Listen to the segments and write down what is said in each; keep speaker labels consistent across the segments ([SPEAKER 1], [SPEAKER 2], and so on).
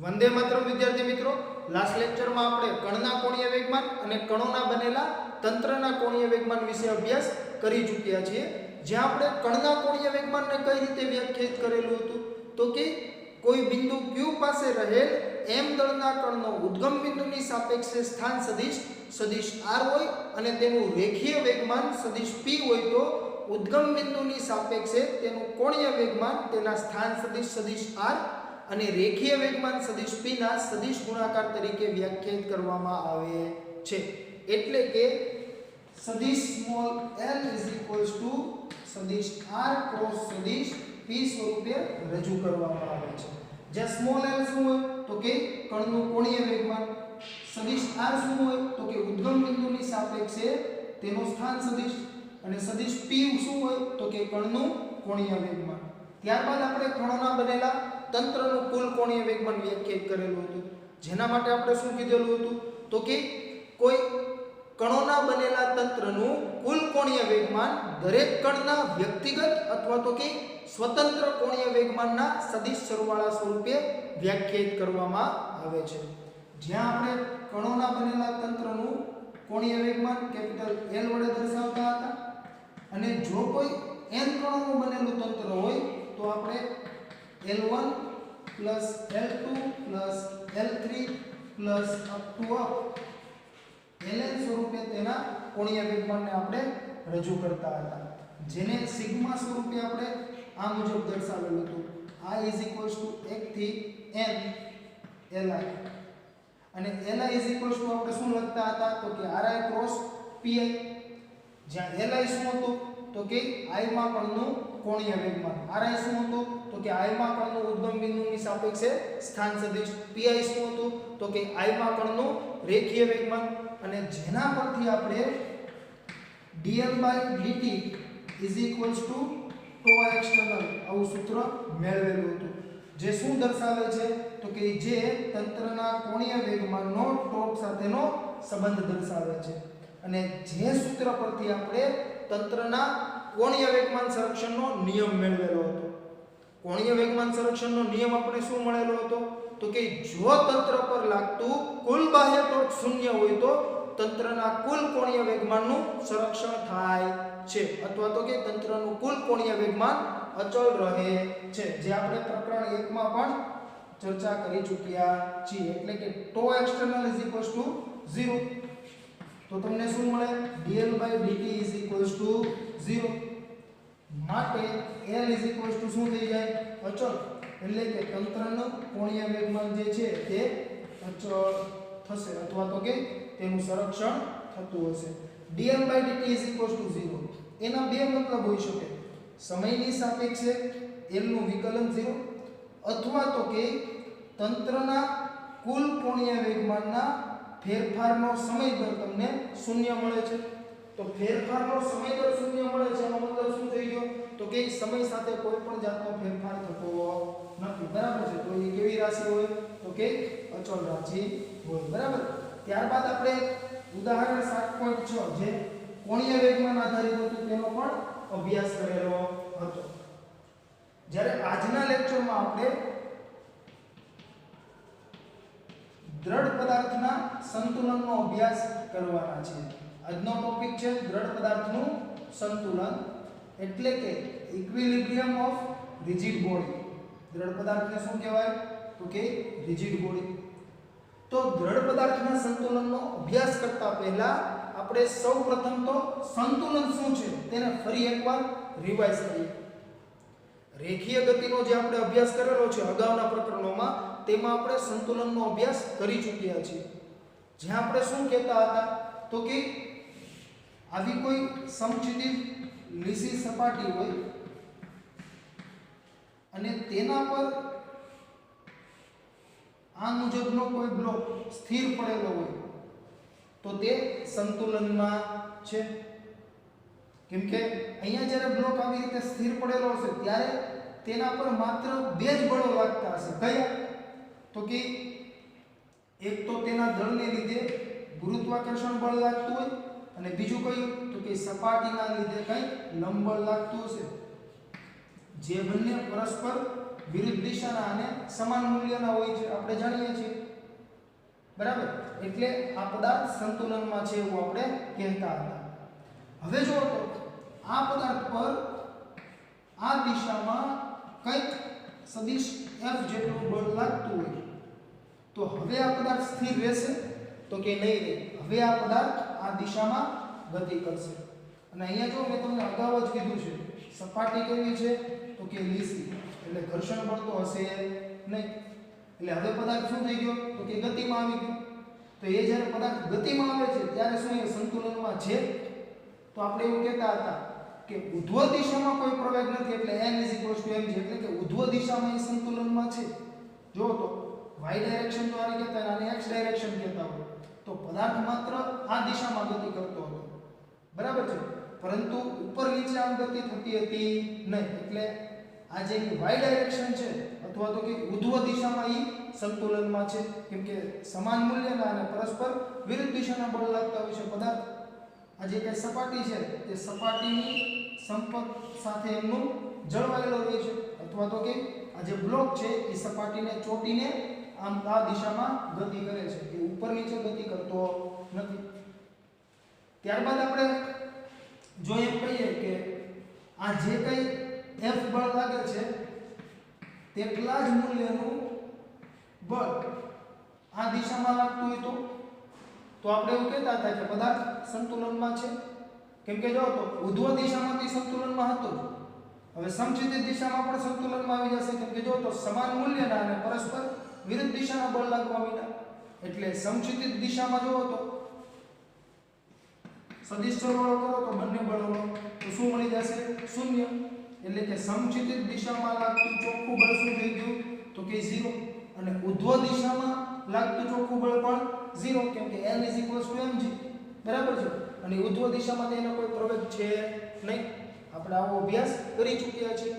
[SPEAKER 1] વંદે માતરમ વિદ્યાર્થી મિત્રો, લાસ્ટ લેક્ચરમાં આપણે કણના કોણીય વેગમાન અને કણોના બનેલા તંત્રના કોણીય વેગમાન વિશે અભ્યાસ કરી ચૂક્યા છીએ. જ્યાં આપણે કણના કોણીય વેગમાનને કઈ રીતે વ્યાખ્યાયિત કરેલું હતું તો કે કોઈ બિંદુ Q પાસે રહેલ m દળના કણનો ઉદ્ગમ બિંદુની સાપેક્ષે સ્થાન સદિશ r હોય અને તેનું રેખીય વેગમાન સદિશ p હોય તો ઉદ્ગમ બિંદુની સાપેક્ષે તેનું કોણીય વેગમાન તેના સ્થાન સદિશ r અને રેખીય વેગમાન સદિશ p ના સદિશ ગુણાકાર તરીકે વ્યાખ્યાયિત કરવામાં આવે છે. એટલે કે સદિશ સ્મોલ l સદિશ r ક્રોસ સદિશ p સ્વરૂપે રજૂ કરવામાં આવે છે. જ્યાં સ્મોલ l શું હોય તો કે કણનું કોણીય વેગમાન, સદિશ r શું હોય તો કે ઉદ્ગમ બિંદુની સાપેક્ષે તેનો સ્થાન સદિશ, અને સદિશ p શું હોય તો કે કણનું કોણીય વેગમાન. ત્યારબાદ આપણે કણોના બનેલા તંત્રનું કુલ કોણીય વેગમાન વ્યાખ્યાયિત કરેલું હતું. જેના માટે આપણે શું કીધેલું હતું તો કે કોઈ કણોના બનેલા તંત્રનું કુલ કોણીય વેગમાન દરેક કણના વ્યક્તિગત અથવા તો કે સ્વતંત્ર કોણીય વેગમાનના સદિશ સરવાળા સ્વરૂપે વ્યાખ્યાયિત કરવામાં આવે છે. જ્યાં આપણે કણોના બનેલા તંત્રનું કોણીય વેગમાન કેપિટલ L વડે દર્શાવતા હતા, અને જો કોઈ n કણોનું બનેલું તંત્ર હોય તો આપણે L1 plus L2 plus L3 plus up to Ln સ્વરૂપે તેના કોણીય વેગમાનને આપણે રજૂ કરતા હતા, જેને સિગ્મા સ્વરૂપે આપણે આ મુજબ દર્શાવેલું હતું. I = 1 થી n Li, અને Li આપણે શું લખતા હતા તો કે Ri ક્રોસ Pi, જ્યાં Li શું હતું તો કે I માં કણનું કોણીય વેગમાન, Ri શું હતું તો કે I માં કણનું ઉદ્ગમ બિંદુની સાપેક્ષે સ્થાન સદિશ, Pi શું હતું તો કે I માં કણનું રેખીય વેગમાન, અને જેના પરથી આપણે dl/dt τ external આવું સૂત્ર મેળવેલું હતું. જે શું દર્શાવે છે તો કે જે તંત્રના કોણીય વેગમાનનો ટોર્ક સાથેનો સંબંધ દર્શાવે છે, અને જે સૂત્ર પરથી આપણે તંત્રના કોણીય વેગમાન સંરક્ષણનો નિયમ મેળવેલો હતો. કોણીય વેગમાન સંરક્ષણનો નિયમ આપણે શું મળેલો હતો તો કે જો તંત્ર પર લાગતું કુલ બાહ્ય ટોર્ક શૂન્ય હોય તો તંત્રના કુલ કોણીય વેગમાનનું સંરક્ષણ થાય છે, અથવા તો કે તંત્રનું કુલ કોણીય વેગમાન અચળ રહે છે, જે આપણે પ્રકરણ 1 માં પણ ચર્ચા કરી ચૂક્યા છીએ. એટલે કે τ external = 0, તો તમને શું મળે dl/dt 0, માટે L શું થઈ જાય અચળ, એટલે કે તંત્રનું કોણીય વેગમાન જે છે તે અચળ થશે, અથવા તો કે તેનું સંરક્ષણ થતું હશે. dl/dt 0 એના બે મતલબ હોઈ શકે. સમયની સાપેક્ષે L નું વિકલન 0, અથવા તો કે તંત્રના કુલ કોણીય વેગમાનના ફેરફારનો સમય દર તમને શૂન્ય મળે છે. તો ફેરફારનો સમય દર શૂન્ય મળે છે એનો મતલબ શું થઈ ગયો તો કે સમય સાથે કોઈ પણ જાતનો ફેરફાર થતો નથી. બરાબર છે. તો એ કેવી રાશિ હોય તો કે અચળ રાશિ હોય. બરાબર. ત્યારબાદ આપણે ઉદાહરણ 7.6 જે કોણીય વેગમાન આધારિત હતું તેનો પણ અભ્યાસ કરેલો હતો. જ્યારે આજના લેક્ચરમાં આપણે દ્રઢ પદાર્થના સંતુલનનો અભ્યાસ કરવાના છે. આજનો ટોપિક છે દ્રઢ પદાર્થનું સંતુલન, એટલે કે ઇક્વિલિબ્રિયમ ઓફ રિજિડ બોડી. દ્રઢ પદાર્થને શું કહેવાય તો કે રિજિડ બોડી. તો દ્રઢ પદાર્થના સંતુલનનો અભ્યાસ કરતા પહેલા આપણે સૌપ્રથમ તો સંતુલન શું છે તેને ફરી એકવાર રિવાઇઝ કરીએ. રેખીય ગતિનો જે આપણે અભ્યાસ કરેલો છે અગાઉના પ્રકરણોમાં, તેમાં આપણે સંતુલનનો અભ્યાસ કરી ચૂક્યા છીએ. જ્યાં આપણે શું કહેતા હતા તો કે આવી કોઈ સમક્ષિતિજ લીસી સપાટી હોય અને તેના પર આ મુજબનો કોઈ બ્લોક સ્થિર પડેલો હોય તો તે સંતુલનમાં છે. કેમ કે અહીંયા જ્યારે બ્લોક આવી રીતે સ્થિર પડેલો હશે ત્યારે તેના પર માત્ર બે જ બળો લાગતા હશે. કયા તો કે એક તો તેના દળને લીધે ગુરુત્વાકર્ષણ બળ લાગતું હોય, અને બીજું કયું તો કે સપાટીના લીધે કંઈ લંબ બળ લાગતું હશે. જે બંને પરસ્પર વિરુદ્ધ દિશાના અને સમાન મૂલ્યના હોય છે, આપણે જાણીએ છીએ, બરાબર. એટલે આ પદાર્થ સંતુલનમાં છે એવું આપણે કહેતા હતા. હવે જો તો આ પદાર્થ પર આ દિશામાં કંઈક સદિશ f જેટલું બળ લાગતું હોય તો હવે આ પદાર્થ સ્થિર રહેશે તો કે નહીં રહે. હવે આ પદાર્થ આ દિશામાં ગતિ કરશે. અને અહીંયા જો મેં તમને અગાઉ જ કીધું છે, સપાટી કેવી છે તો કે લીસી, એટલે ઘર્ષણ બળ તો હશે નહીં. એટલે હવે પદાર્થ શું થઈ ગયો તો કે ગતિમાં આવી ગયો. તો એ જ્યારે પદાર્થ ગતિમાં આવે છે ત્યારે શું એ સંતુલનમાં છે? તો આપણે એવું કહેતા હતા કે ઉધ્વ દિશામાં કોઈ પ્રવેગ નથી, એટલે n mg, એટલે કે ઉધ્વ દિશામાં એ સંતુલનમાં છે. જો તો y ડાયરેક્શન તો આને કહેતા અને x ડાયરેક્શન કહેતા હોય તો પદાર્થ માત્ર આ દિશામાં ગતિ કરતો હતો, બરાબર છે, પરંતુ ઉપર નીચે આમ ગતિ થતી હતી નહીં. એટલે આ જે y ડાયરેક્શન છે અથવા તો કે ઉધ્વ દિશામાં એ સંતુલનમાં છે, કેમ કે સમાન મૂલ્યના અને પરસ્પર વિરુદ્ધ દિશાના બળ લાગતા હોય છે પદાર્થ. આ જે કઈ સપાટી છે તે સપાટીની સંપર્ક સાથે એમનું જળવાયેલો રહે છે, અથવા તો કે આ જે બ્લોક છે એ સપાટીને ચોટીને આમ આ દિશામાં ગતિ કરે છે, એ ઉપર નીચે ગતિ કરતો નથી. ત્યારબાદ આપણે જો એમ કહીએ કે આ જે કઈ F બળ લાગે છે તેટલા જ મૂલ્યનું બળ આ દિશામાં લાગતું હોય તો આપણે એવું કહેતા હતા કે પદાર્થ સંતુલનમાં છે. કેમ કે જો તો ઉધ્વ દિશામાંથી સંતુલનમાં હતો, હવે સમક્ષિતિજ દિશામાં પણ સંતુલનમાં આવી જશે, કેમ કે જો તો સમાન મૂલ્યના અને પરસ્પર વિરુદ્ધ દિશાના બળ લાગવા માંડ્યા. એટલે સમક્ષિતિજ દિશામાં જો તો સદિશ સરવાળો કરો તો બંને બળોનો તો શું મળી જશે? શૂન્ય. એટલે કે સમક્ષિતિજ દિશામાં લાગતું ચોખ્ખું બળ શું થઈ ગયું તો કે 0, અને ઉધ્વ દિશામાં લાગતું ચોખ્ખું બળ પણ 0, કેમ કે n mg, બરાબર છે. અને ઉધ્વ દિશામાં તેનો કોઈ પ્રવેગ છે નહીં. આપણે આવો અભ્યાસ કરી ચૂક્યા છીએ.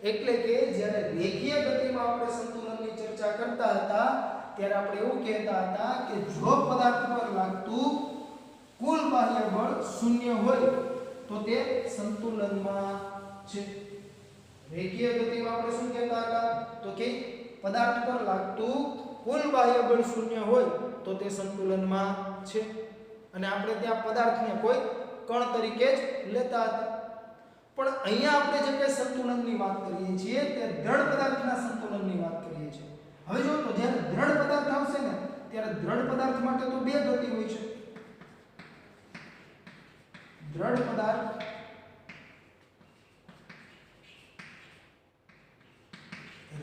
[SPEAKER 1] એટલે કે જ્યારે રેખીય ગતિમાં આપણે સંતુલનની ચર્ચા કરતા હતા ત્યારે આપણે એવું કહેતા હતા કે જો પદાર્થ પર લાગતું કુલ બાહ્ય બળ શૂન્ય હોય તો તે સંતુલનમાં છે. રેખીય ગતિમાં આપણે શું કહેતા હતા તો કે પદાર્થ પર લાગતું કુલ બાહ્ય બળ શૂન્ય હોય તો તે સંતુલનમાં છે. અને આપણે ત્યાં પદાર્થને કોઈ કણ તરીકે જ લેતા હતા. પણ અહીંયા આપણે જે કઈ સંતુલનની વાત કરીએ છીએ તે દ્રઢ પદાર્થના સંતુલનની વાત કરીએ છીએ. હવે જો તો જ્યારે દ્રઢ પદાર્થ આવશે ને ત્યારે દ્રઢ પદાર્થ માટે તો બે ગતિ હોય છે. દ્રઢ પદાર્થ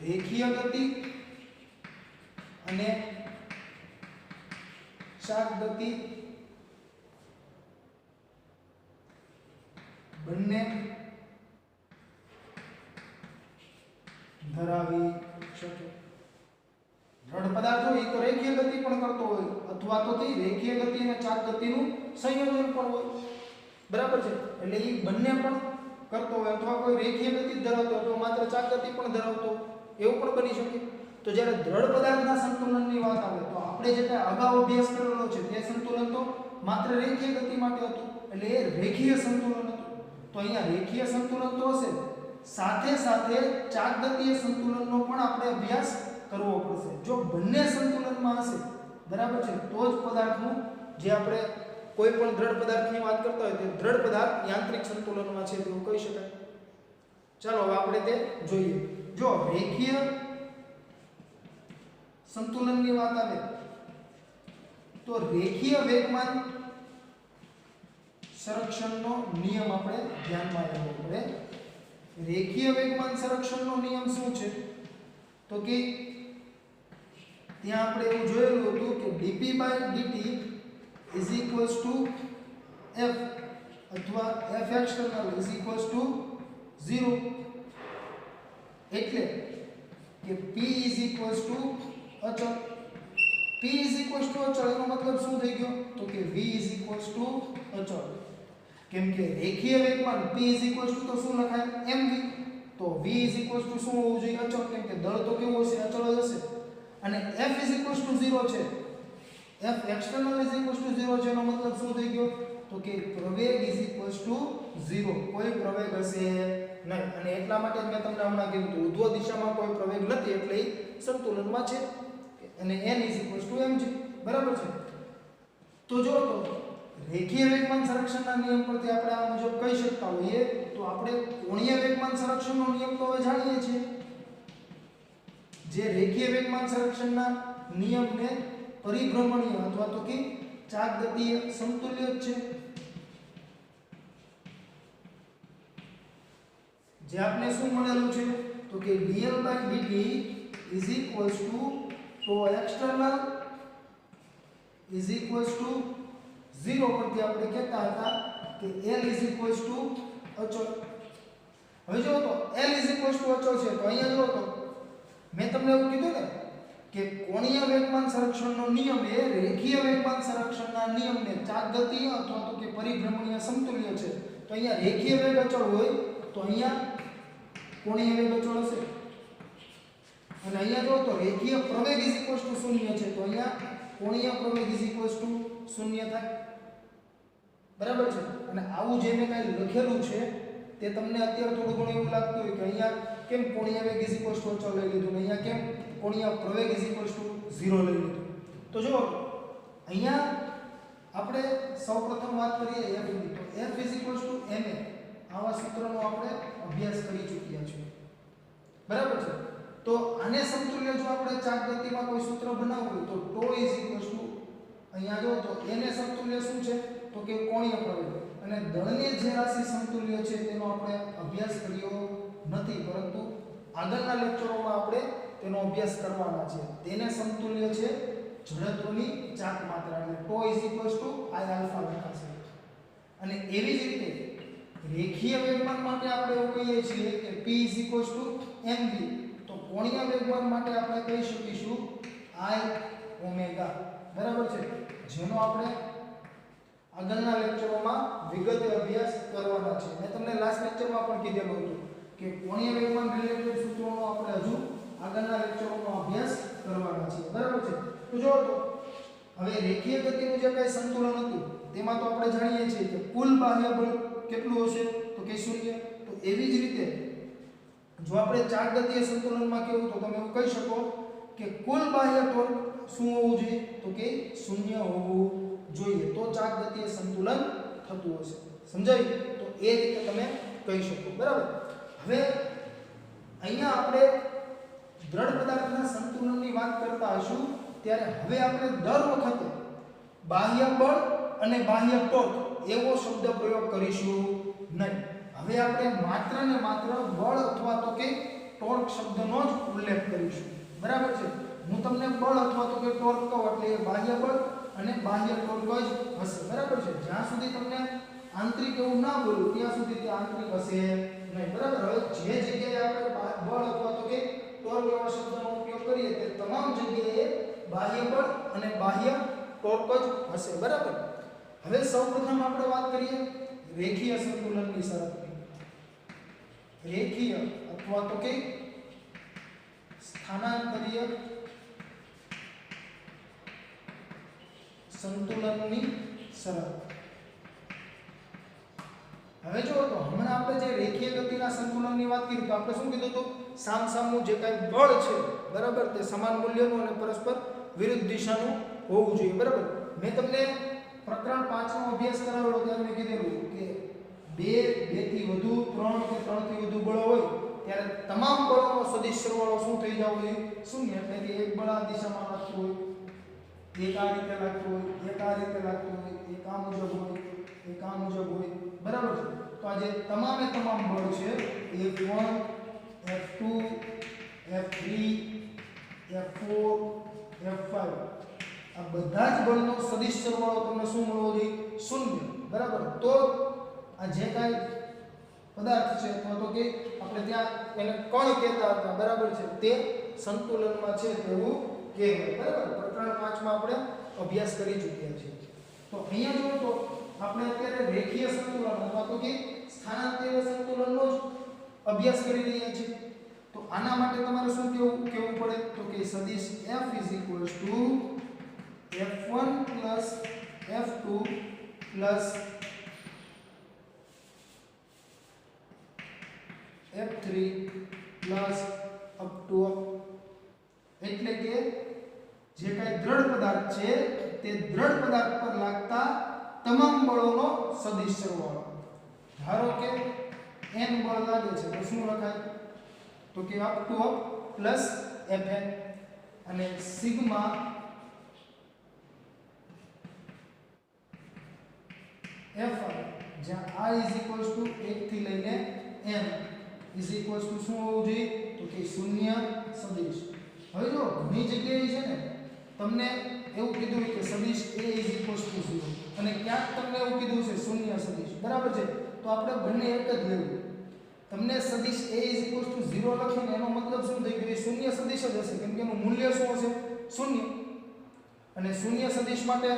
[SPEAKER 1] રેખીય ગતિ અને શાક ગતિ બંને ધરાવી શકે. દ્રઢ પદાર્થ હોય તો રેખીય ગતિ પણ કરતો હોય અથવા તો તે રેખીય ગતિ અને ચાક ગતિનું સંયોજન પણ હોય, બરાબર છે. એટલે એ બંને પણ કરતો હોય અથવા કોઈ રેખીય ગતિ ધરાવતો અથવા માત્ર ચાક ગતિ પણ ધરાવતો એવું પણ બની શકે. તો જ્યારે દ્રઢ પદાર્થના સંતુલનની વાત આવે તો આપણે જે અગાઉ અભ્યાસ કરેલો છે તે સંતુલન તો માત્ર રેખીય ગતિ માટે હતું, એટલે એ રેખીય સંતુલન હતું. તો અહીંયા રેખીય સંતુલન તો હશે, સાથે સાથે ચાક ગતીય સંતુલનનો પણ આપણે અભ્યાસ કરવો પડશે. જો બંને સંતુલનમાં હશે, બરાબર છે, તો જ પદાર્થનું જે આપણે કોઈ પણ દ્રઢ પદાર્થની વાત કરતા હોય તે દ્રઢ પદાર્થ યાંત્રિક સંતુલનમાં છે તેવું કહી શકાય. ચાલો હવે આપણે તે જોઈએ. જો રેખીય સંતુલનની વાત આવે તો રેખીય વેગમાન સંરક્ષણનો નિયમ આપણે ધ્યાનમાં લેવો પડે. રેખીય વેગમાન સંરક્ષણનો નિયમ શું છે તો કે ત્યાં આપણે એવું જોયેલું હતું કે dp/dt f અથવા f external 0, એટલે કે p અચળ. p અચળ એનો મતલબ શું થઈ ગયો તો કે v અચળ. કેમ કે રેખીય વેગમાન p તો શું લખાય mv, તો v શું હોવું જોઈએ? અચળ. કેમ કે દળ તો કેવું હશે? અચળ જ હશે. અને f 0 છે, f external 0 છે એનો મતલબ શું થઈ ગયો તો કે પ્રવેગ 0, કોઈ પ્રવેગ હશે નહીં. અને એટલા માટે જ મેં તમને હમણાં કીધું હતું ઉધ્વ દિશામાં કોઈ પ્રવેગ નથી એટલે એ સંતુલનમાં છે અને n mg. બરાબર છે. તો જો તો રેખીય વેગમાન સંરક્ષણના નિયમ પરથી આપણે આ મુજબ કહી શકતા હોઈએ તો આપણે કોણીય વેગમાન સંરક્ષણનો નિયમ તો હવે જાણીએ છીએ. જે રેખીય વેગમાન સંરક્ષણના નિયમને પરિભ્રમણીય અથવા તો કે ચાકગતીય સમતુલ્ય જ છે. જે આપણે શું મળેલું છે તો કે dl/dt is equals to તો external is equals to 0 પરથી આપણે કહેતા હતા કે l is equals to અચળ. હવે જો તો l is equals to અચળ છે તો અહીંયા જો તો મેં તમને એવું કીધું ને કે કોણીય વેગમાન સંરક્ષણનો નિયમ એ રેખીય વેગમાન સંરક્ષણના નિયમને ચાકગતીય અથવા તો કે પરિભ્રમણીય સમતુલ્ય છે. તો અહીંયા રેખીય વેગ અચળ હોય તો અહીંયા કોણીય વેગ અચળ હશે. અને અહીંયા જો તો રેખીય પ્રવેગ is equals to 0 છે તો અહીંયા કોણીય પ્રવેગ is equals to 0 થાય. બરાબર છે. અને આવું જે મેં કાંઈ લખેલું છે તે તમને અત્યારે થોડું ઘણું એવું લાગતું હોય કે અહીંયા કેમ કોણીય વેગ is equals to અચળ લઈ લીધું ને અહીંયા કેમ કોણીય પ્રવેગ is equals to 0 લઈ લીધું. તો જો અહીંયા આપણે સૌપ્રથમ વાત કરીએ f ની તો f is equals to ma આવા સૂત્રનો આપણે અભ્યાસ કરી ચૂક્યા છીએ. બરાબર છે. તો આને સમતુલ્ય જો આપણે ચાકગતિમાં કોઈ સૂત્ર બનાવવું તો τ is equals to અહીંયા જો તો એને સમતુલ્ય શું છે તો કે કોણીય પ્રવેગ. અને દળની જે રાશિ સમતુલ્ય છે તેનો આપણે અભ્યાસ કર્યો નથી પરંતુ આગળના લેક્ચરોમાં આપણે તેનો અભ્યાસ કરવાના છે. તેને સમતુલ્ય છે જડત્વની ચાક માત્રા એટલે τ is equals to I alpha લખાશે. અને એવી જ રીતે રેખીય વેગમાન માટે આપણે એવું કહીએ છીએ કે p is equals to mv. તો કોણીય વેગમાન માટે આપણે કહી શકીશું I ઓમેગા. બરાબર છે. જેનો આપણે આગળના લેક્ચરોમાં વિગતે અભ્યાસ કરવાના છે. મેં તમને લાસ્ટ લેક્ચરમાં પણ કીધેલું હતું કે કોણીય વેગમાન રિલેટેડ સૂત્રોનો આપણે હજુ આગળના લેક્ચરોમાં અભ્યાસ કરવાના છે. બરાબર છે. તો જો તો હવે રેખીય ગતિનું જે કંઈ સંતુલન હતું તેમાં તો આપણે જાણીએ છીએ કે કુલ બાહ્ય બળ કેટલું હશે તો કે 0. તો એવી જ રીતે જો આપણે ચાકગતીય સંતુલનમાં કેવું તો તમે એવું કહી શકો કે કુલ બાહ્ય ટોર્ક શું હોવું જોઈએ તો કે 0 હોવું જોઈએ. તો ચાકગતીય સંતુલન થતું હશે. સમજાયું? તો એ રીતે તમે કહી શકો. બરાબર. હવે અહીંયા આપણે દ્રઢ પદાર્થના સંતુલનની વાત કરતા હશું ત્યારે હવે આપણે દર વખતે બાહ્ય બળ અને બાહ્ય ટોર્ક એવો શબ્દ પ્રયોગ કરીશું નહીં. હવે આપણે માત્ર ને માત્ર બળ અથવા તો કે ટોર્ક શબ્દનો જ ઉલ્લેખ કરીશું. બરાબર છે. હું તમને બળ અથવા તો કે ટોર્ક કહું એટલે એ બાહ્ય બળ અને બાહ્ય ટોર્ક જ હશે. બરાબર છે. જ્યાં સુધી તમને આંતરિક એવું ના બોલું ત્યાં સુધી તે આંતરિક હશે નહીં. બરાબર. હવે જે જગ્યાએ આપણે બળ અથવા તો કે ટોર્ક એવા શબ્દનો ઉપયોગ કરીએ તે તમામ જગ્યાએ બાહ્ય બળ અને બાહ્ય ટોર્ક જ હશે. બરાબર. હવે સૌપ્રથમ આપણે વાત કરીએ રેખીય સંતુલનની શરતની. રેખીય અથવા તો કે સ્થાનાંતરીય સંતુલનની શરત. હવે જો તો હમણાં આપણે જે રેખીય ગતિના સંતુલનની વાત કરી તો આપણે શું કીધું તો સામસામું જે કાંઈ બળ છે બરાબર તે સમાન મૂલ્યનું અને પરસ્પર વિરુદ્ધ દિશાનું હોવું જોઈએ. બરાબર. મેં તમને પ્રકરણ 5 નો અભ્યાસ કરાવેલો ત્યારે મેં કીધેલું કે 2 થી વધુ 3 કે 3 થી વધુ બળો હોય ત્યારે તમામ બળોનો સદિશ સરવાળો શું થઈ જવો જોઈએ? 0. એટલે એક બળ આ દિશામાં લાગતું હોય, એક આ રીતે લાગતું હોય, એક આ રીતે લાગતું હોય, એક આ મુજબ હોય, એક આ મુજબ હોય. બરાબર છે. તો આ જે તમામે તમામ બળ છે F1 F2 F3 F4 F5 આ બધા જ બળનો સદિશ સરવાળો તમને શું મળવો જોઈએ? 0. બરાબર. તો આ જે કાંઈ પદાર્થ છે અથવા તો કે આપણે ત્યાં એને કણ કહેતા હતા બરાબર છે તે સંતુલનમાં છે તેવું કહેવાય. બરાબર. પ્રકરણ 5 માં આપણે અભ્યાસ કરી ચૂક્યા છીએ. તો અહીંયા જો તો આપણે અત્યારે રેખીય સંતુલન અથવા તો કે સ્થાનાંતરીય સંતુલનનો જ અભ્યાસ કરી રહ્યા છીએ. તો આના માટે તમારે શું કેવું પડે તો કે સદિશ f is equals to f1 plus f2 plus F3 plus up to up, એટલે કે જે કાંઈ દ્રઢ પદાર્થ છે તે દ્રઢ પદાર્થ પર લાગતા તમામ બળોનો સદિશ સરવાળો. ધારો કે n બળ લાગે છે તો શું લખાય? તો કે up to up plus Fn અને સિગ્મા Fi જ્યાં i 1 થી લઈને n શું હોવું જોઈએ? તો કે શૂન્ય સદિશ. હવે જો ઘણી જગ્યાએ છે ને તમને એવું કીધું હોય કે સદિશ a 0 અને ક્યાંક તમને એવું કીધું છે શૂન્ય સદિશ, બરાબર છે? તો આપણે બંને એક જ લેવું. તમને સદિશ a 0 લખીને એનો મતલબ શું થઈ ગયો? શૂન્ય સદિશ જ હશે, કેમ કે એનું મૂલ્ય શું હશે? શૂન્ય. અને શૂન્ય સદિશ માટે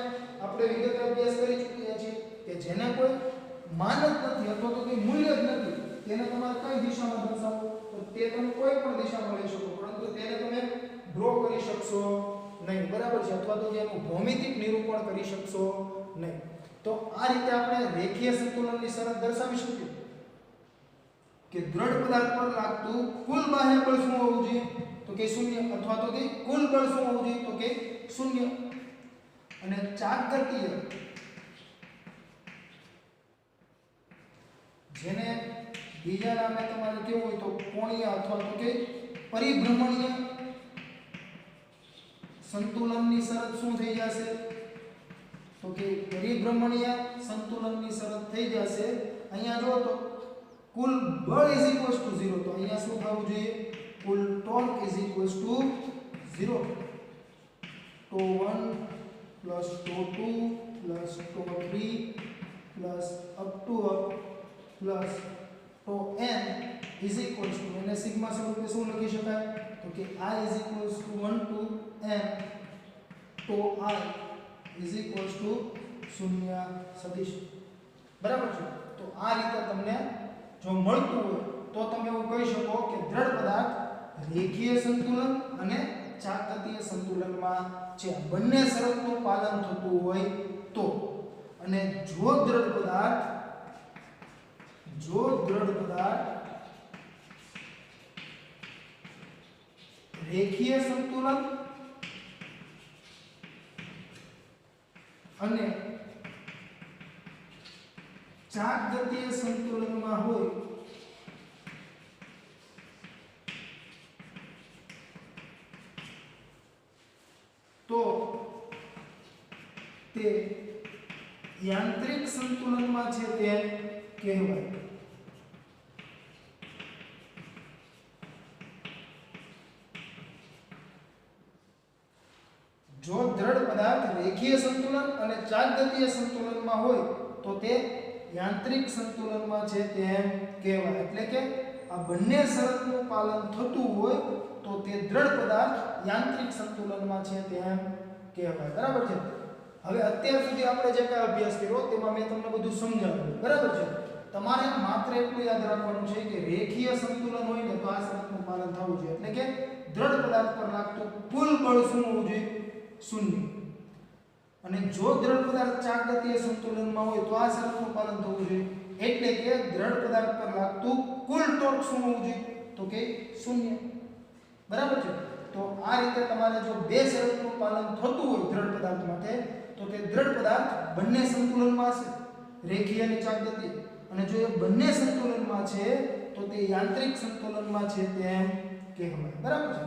[SPEAKER 1] આપણે વિગતવાર અભ્યાસ કરી ચૂક્યા છીએ કે જેને કોઈ માન જ નથી અથવા તો કોઈ મૂલ્ય જ નથી તેને તમારે કઈ દિશામાં દર્શાવવો? તો તે તમે કોઈ પણ દિશામાં લઈ શકો, પરંતુ તેને તમે ડ્રો કરી શકશો નહીં, બરાબર છે? અથવા તો એનું ભૌમિતિક નિરૂપણ કરી શકશો નહીં. તો આ રીતે આપણે રેખીય સંતુલનની શરત દર્શાવી શકીએ કે દ્રઢ પદાર્થ પર લાગતું કુલ બાહ્ય બળ શું હોવું જોઈએ? તો કે શૂન્ય, અથવા તો કે કુલ બળ શું હોવું જોઈએ? તો કે શૂન્ય. અને ચાકગતીય, જેને બીજા નામે તમારે કેવું હોય તો કોણીય અથવા તો કે પરિભ્રમણીય સંતુલનની શરત શું થઈ જશે? તો કે પરિભ્રમણીય સંતુલનની શરત થઈ જશે. અહીંયા જો તો કુલ બળ 0, તો અહીંયા શું થવું જોઈએ? કુલ torque 0. Tau 1 plus tau 2 plus tau 3 plus up to up plus tau n એને સિગ્મા સ્વરૂપે શું લખી શકાય? તો કે i 1 to n toe i 0 સદિશ, બરાબર છે? તો આ રીતે તમને જો મળતું હોય તો તમે એવું કહી શકો કે દ્રઢ પદાર્થ રેખીય સંતુલન અને ચાકગતીય સંતુલનમાં છે. બંને શરતનું પાલન થતું હોય તો. અને જો દ્રઢ પદાર્થ રેખીય સંતુલન અને ચાકગતીય સંતુલનમાં હોય તો તે યાંત્રિક સંતુલનમાં છે તેમ કહેવાય. જો દ્રઢ પદાર્થ રેખીય સંતુલન અને ચાકગતીય સંતુલનમાં હોય તો તે યાંત્રિક સંતુલનમાં છે તેમ કહેવાય. એટલે કે આ બંને શરતનું પાલન થતું હોય તો તે દ્રઢ પદાર્થ યાંત્રિક સંતુલનમાં છે તેમ કહેવાય, બરાબર છે? હવે અત્યાર સુધી આપણે જે કાંઈ અભ્યાસ કર્યો તેમાં મેં તમને બધું સમજાવ્યું, બરાબર છે? તમારે માત્ર એટલું યાદ રાખવાનું છે કે રેખીય સંતુલન હોય ને તો આ શરતનું પાલન થવું જોઈએ. એટલે કે દ્રઢ પદાર્થ પર લાગતું કુલ બળ શું હોવું જોઈએ? શૂન્ય. અને જો દ્રઢ પદાર્થ ચાકગતીય સંતુલનમાં હોય તો આ શરતનું પાલન થવું જોઈએ. એટલે કે દ્રઢ પદાર્થ પર લાગતું કુલ ટોર્ક શું હોવું જોઈએ? તો કે શૂન્ય, બરાબર છે? તો આ રીતે તમારે જો બે શરતનું પાલન થતું હોય દ્રઢ પદાર્થ માટે તો તે દ્રઢ પદાર્થ બંને સંતુલનમાં હશે, રેખીય અને ચાકગતીય. અને જો એ બંને સંતુલનમાં છે તો તે યાંત્રિક સંતુલનમાં છે તેમ કહેવાય, બરાબર છે?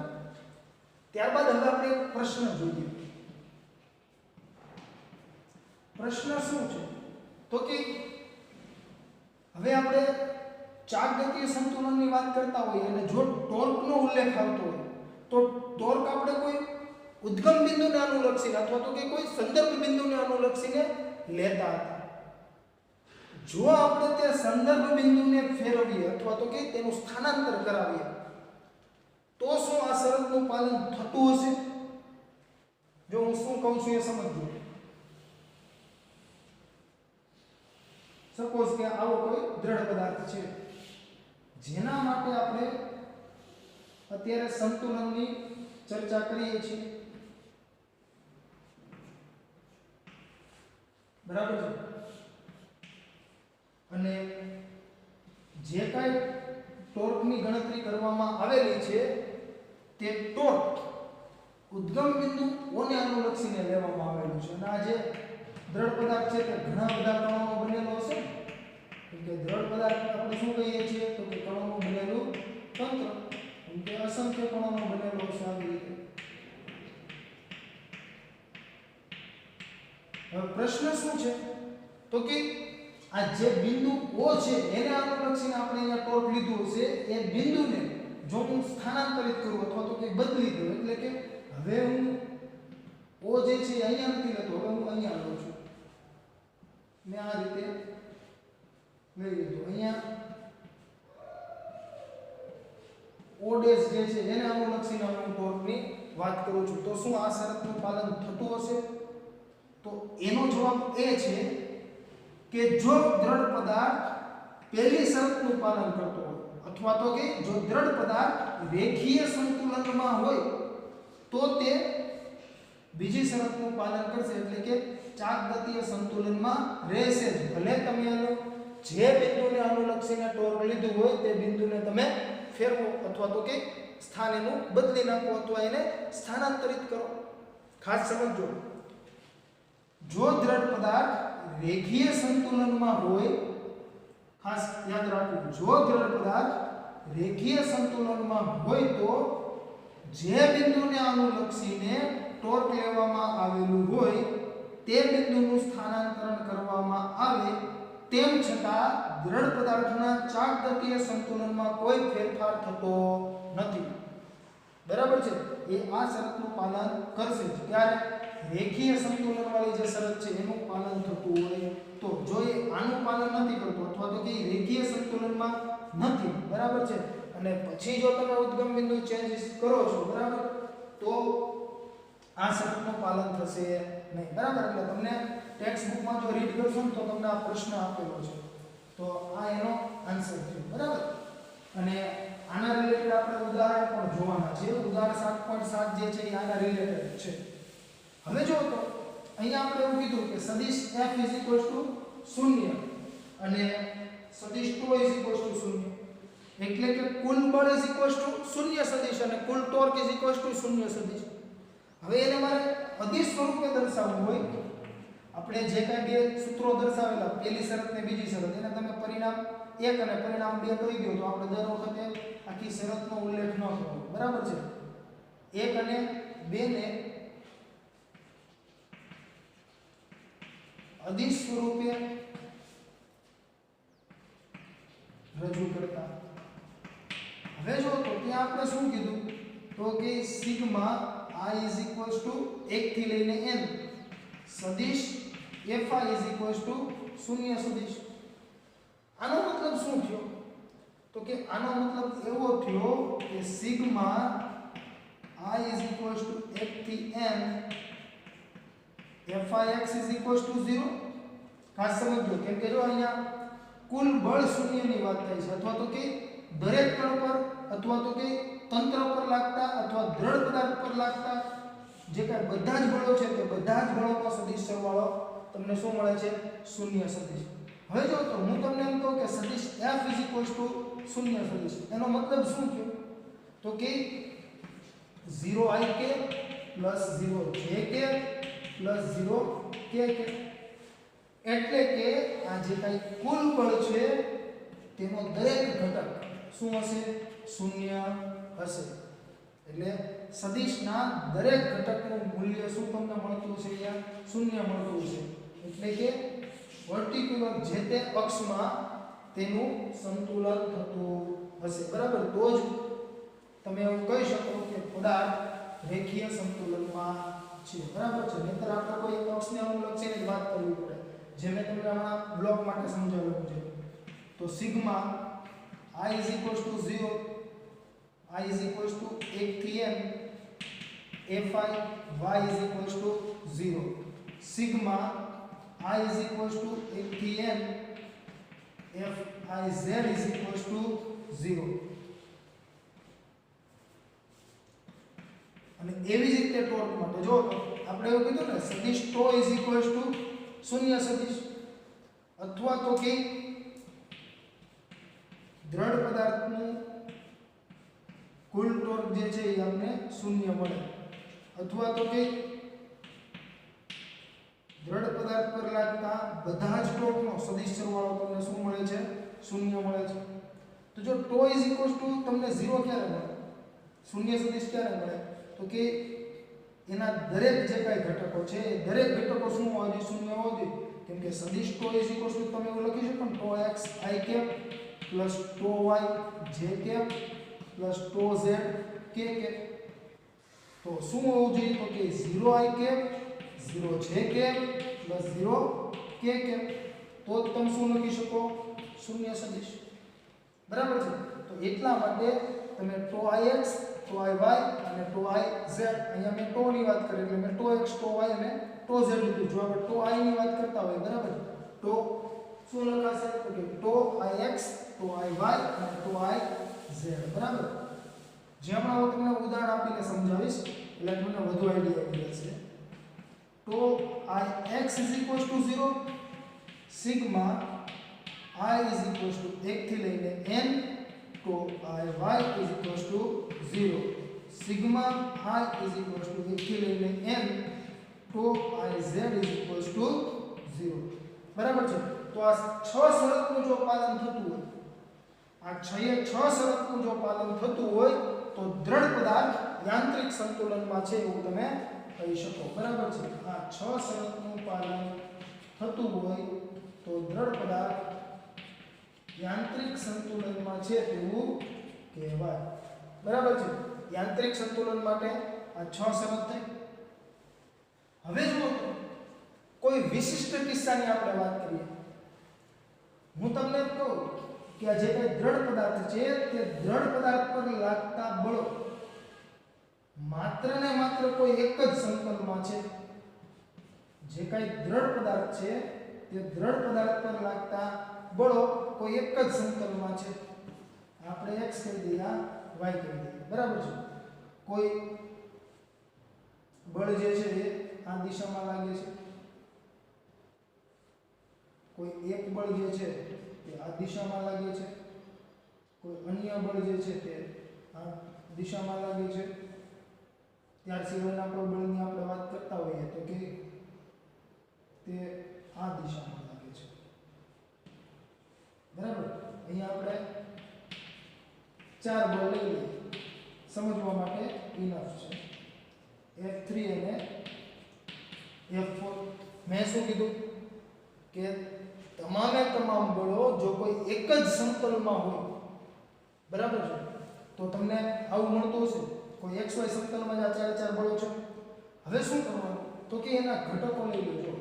[SPEAKER 1] ત્યારબાદ હવે આપણે એક પ્રશ્ન જોઈએ. પ્રશ્ન શું છે? તો કે હવે આપણે ચાકગતીય સંતુલનની વાત કરતા હોઈએ અને જો ટોર્કનો ઉલ્લેખ આવતો હોય તો ટોર્ક આપણે કોઈ ઉદ્ગમ બિંદુને અનુલક્ષીને અથવા તો કે કોઈ સંદર્ભ બિંદુને અનુલક્ષીને લેતા હતા. જો આપણે તે સંદર્ભ બિંદુને ફેરવીએ અથવા તો કે તેનું સ્થાનાંતર કરાવીએ તો શું આ શરતનું પાલન થતું હશે? જો હું શું કહું છું એ સમજજો. સપોઝ કે આવો કોઈ દ્રઢ પદાર્થ છે જેના માટે આપણે અત્યારે સંતુલનની ચર્ચા કરીએ છીએ, બરાબર છે? અને જે કાંઈ ટોર્કની ગણતરી કરવામાં આવેલી છે તે ટોર્ક ઉદ્ગમ બિંદુ ઓને અનુલક્ષીને લેવામાં આવેલું છે. અને આ જે દ્રઢ પદાર્થ છે તે ઘણા બધા કણોનો બનેલો હશે. કે દ્રઢ પદાર્થ આપણે શું કહીએ છીએ તો કે કણોનું બનેલું તંત્ર. કે અસંખ્ય કણોનો બનેલો હશે આવી રીતે. હવે પ્રશ્ન શું છે તો કે આ જે બિંદુ O છે એને અનુલક્ષીને આપણે અહીંયા ટોર્ક લીધું હશે. એ બિંદુને જો હું સ્થાનાંતરિત કરું અથવા તો કે બદલી દઉં, એટલે કે હવે હું O જે છે અહીંયા નથી લેતો, હવે હું અહીંયા લઉં છું. મેં આ રીતે લઈ લીધું. અહીંયા O ડેશ જે છે એને અનુલક્ષીને હું ટોર્કની વાત કરું છું. તો શું આ શરતનું પાલન થતું હશે? તો એનો જવાબ એ છે કે જો દ્રઢ પદાર્થ પહેલી શરતનું પાલન કરતો હોય અથવા તો કે જો દ્રઢ પદાર્થ રેખીય સંતુલનમાં હોય તો તે બીજી શરતનું પાલન કરશે, એટલે કે ચાકગતીય સંતુલનમાં રહેશે જ. ભલે તમે આનું જે બિંદુને અનુલક્ષીને ટોર્ક લીધું હોય તે બિંદુને તમે ફેરવો અથવા તો કે સ્થાન એનું બદલી નાખો અથવા એને સ્થાનાંતરિત કરો. ખાસ સમજો, જો દ્રઢ પદાર્થ રેખીય સંતુલનમાં હોય, ખાસ યાદ રાખવું, જો દ્રઢ પદાર્થ રેખીય સંતુલનમાં હોય તો જે બિંદુને અનુલક્ષીને ટોર્ક લેવામાં આવેલું હોય તે બિંદુનું સ્થાનાંતરણ કરવામાં આવે તેમ છતાં દ્રઢ પદાર્થના ચાકગતીય સંતુલનમાં કોઈ ફેરફાર થતો નથી. બરાબર છે? એ આ શરતનું પાલન કરશે. ત્યારે રેખીય સંતુલન વાળી જે શરત છે એનું પાલન થતું હોય તો જો એ આનું પાલન નથી કરતો અથવા તો કે રેખીય સંતુલનમાં નથી, બરાબર છે, અને પછી જો તમે ઉદ્ગમ બિંદુ ચેન્જ કરો છો, બરાબર, તો આ શરતનું પાલન થશે નહીં. બરાબર? એટલે તમને ટેક્સ્ટ બુકમાં જો રીડ કરશો ને તો તમને આ પ્રશ્ન આપેલો છે. તો આ એનો આન્સર છે. બરાબર? અને આના રિલેટેડ આપણે ઉદાહરણ પણ જોવાના છે. ઉદાહરણ 7.7 જે છે એ આના રિલેટેડ છે. હવે જો તો અહીંયા આપણે એવું કીધું કે સદિશ f 0 અને સદિશ τ 0, એટલે કે કુલ બળ 0 સદિશ અને કુલ ટોર્ક 0 સદિશ. હવે એને મારે અદિશ સ્વરૂપે દર્શાવવું હોય, આપણે જે કાંઈ બે સૂત્રો દર્શાવેલા, પહેલી શરત ને બીજી શરત, એને તમે પરિણામ 1 અને પરિણામ 2 કરી દો તો આપણે દર વખતે આખી શરતનો ઉલ્લેખ ન કરવો. બરાબર છે? 1 અને 2 ને અદિશ સ્વરૂપે રજૂ કરતા. હવે જો તો ત્યાં આપણે શું કીધું તો કે સિગ્મા I = 1 થી લઈને n સદિશ fi = 0 સદિશ. આનો મતલબ શું થયો તો કે આનો મતલબ એવો થયો કે સિગ્મા I = 1 થી n fix = 0. ખાસ સમજો, કેમ કે જો અહીંયા કુલ બળ 0 ની વાત થાય છે, અથવા તો કે દરેક કણ પર અથવા તો કે તંત્ર પર લાગતા અથવા દ્રઢ પદાર્થ પર લાગતા જે કાંઈ બધા જ બળો છે તે બધા જ બળોનો સદિશ સરવાળો તમને શું મળે છે? 0 સદિશ. હવે જો તો હું તમને એમ કહું કે સદિશ f = 0 સદિશ, એનો મતલબ શું થયો તો કે 0ik + 0jk + 0kk, એટલે કે આ જે કાંઈ કુલ બળ છે તેનો દરેક ઘટક શું હશે? 0 હશે. એટલે સદિશના દરેક ઘટકનું મૂલ્ય શું તમને મળતું છે? અહીંયા 0 મળતું છે. એટલે કે વર્ટિક્યુલર જે તે અક્ષમાં તેનું સંતુલન થતું હશે. બરાબર? તો જ તમે એવું કહી શકો કે પદાર્થ રેખીય સંતુલનમાં છે. બરાબર છે? નહીંતર આપણે કોઈ એક અક્ષને અનુલક્ષીને જ વાત કરવી પડે, જે મેં તમને હમણાં બ્લોક માટે સમજાવ્યું છે. તો સિગ્મા I = 0, I = 1 થી n, fi y = 0, sigma I = 1 થી n, fi z = 0. અને એવી જ રીતે ટોર્ક માટે જો આપણે એવું કીધું ને સદિશ τ = 0 સદિશ, અથવા તો કે દ્રઢ પદાર્થનું કુલ ટોર્ક જે છે એ આપણે 0 મળે, અથવા તો કે દ્રઢ પદાર્થ પર લાગતા બધા જ ટોર્કનો સદિશ સરવાળો તમને શું મળે છે? 0 મળે છે. તો જો τ તમને 0 ક્યારે મળે? 0 સદિશ ક્યારે મળે? તો કે એના દરેક જે કાંઈ ઘટકો છે એ દરેક ઘટકો શું હોવા જોઈએ? 0 હોવા જોઈએ. કેમ કે સદિશ τ તમે એવું લખી શકો ને, τx i cap plus τy j cap plus τz k cap. તો શું હોવું જોઈએ? તો કે 0 i cap 0 j cap plus 0 k cap. તો તમે શું લખી શકો? 0 સદિશ. બરાબર છે. તો એટલા માટે તમે τix τiy અને τiz, અહીંયા મેં τ ની વાત કરી એટલે મેં τx τy અને τz લીધું. જો આપણે τi ની વાત કરતા હોય, બરાબર, તો શું લખાશે? તો કે τix τiy અને τiz. બરાબર. જે હમણાં હું તમને ઉદાહરણ આપીને સમજાવીશ એટલે તમને વધુ આઈડિયા આવી જશે. તો ix 0 સિગ્મા I 1 થી લઈને n તો iy 0 સિગ્મા I 1 થી લઈને n તો iz 0. બરાબર છે. તો આ 6 શરતનું જો પાલન થતું હોય, આ 6 શરતનું જો પાલન થતું હોય તો દ્રઢ પદાર્થ યાંત્રિક સંતુલનમાં છે એવું તમે કહી શકો. બરાબર છે. આ 6 શરતનું પાલન થતું હોય તો દ્રઢ પદાર્થ યાંત્રિક સંતુલનમાં છે તેવું કહેવાય. બરાબર છે. યાંત્રિક સંતુલન માટે આ 6 શરત થઈ. હવે જો કોઈ વિશિષ્ટ કિસ્સાની આપણે વાત કરીએ, હું તમને એમ કહું કે આ જે કંઈ દ્રઢ પદાર્થ છે તે દ્રઢ પદાર્થ પર લાગતા બળો માત્ર ને માત્ર કોઈ એક જ સંકલનમાં છે. જે કંઈ દ્રઢ પદાર્થ છે તે દ્રઢ પદાર્થ પર લાગતા બળો કોઈ એક જ સંકલનમાં છે. આપણે x કહી દઈએ, આ y કહી દઈએ. બરાબર છે. કોઈ બળ જે છે એ આ દિશામાં લાગે છે, કોઈ એક બળ જે છે તે આ દિશામાં લાગે છે, કોઈ અન્ય બળ જે છે તે આ દિશામાં લાગે છે. ત્યાર સિવાયના કોઈ બળની આપણે વાત કરતા હોઈએ તો કે તે આ દિશામાં લાગે છે. બરાબર. અહીંયા આપણે 4 બળ લઈ લઈએ, સમજવા માટે ઇનફ છે. F3 અને F4. મેં શું કીધું કે તમામે તમામ બળો જો કોઈ એક જ સમતલમાં હોય, બરાબર છે, તો તમને આવું મળતું હશે. કોઈ xy સમતલમાં જ આ 4 બળો છે. હવે શું કરવાનું? તો કે એના ઘટકો લઈ લેજો.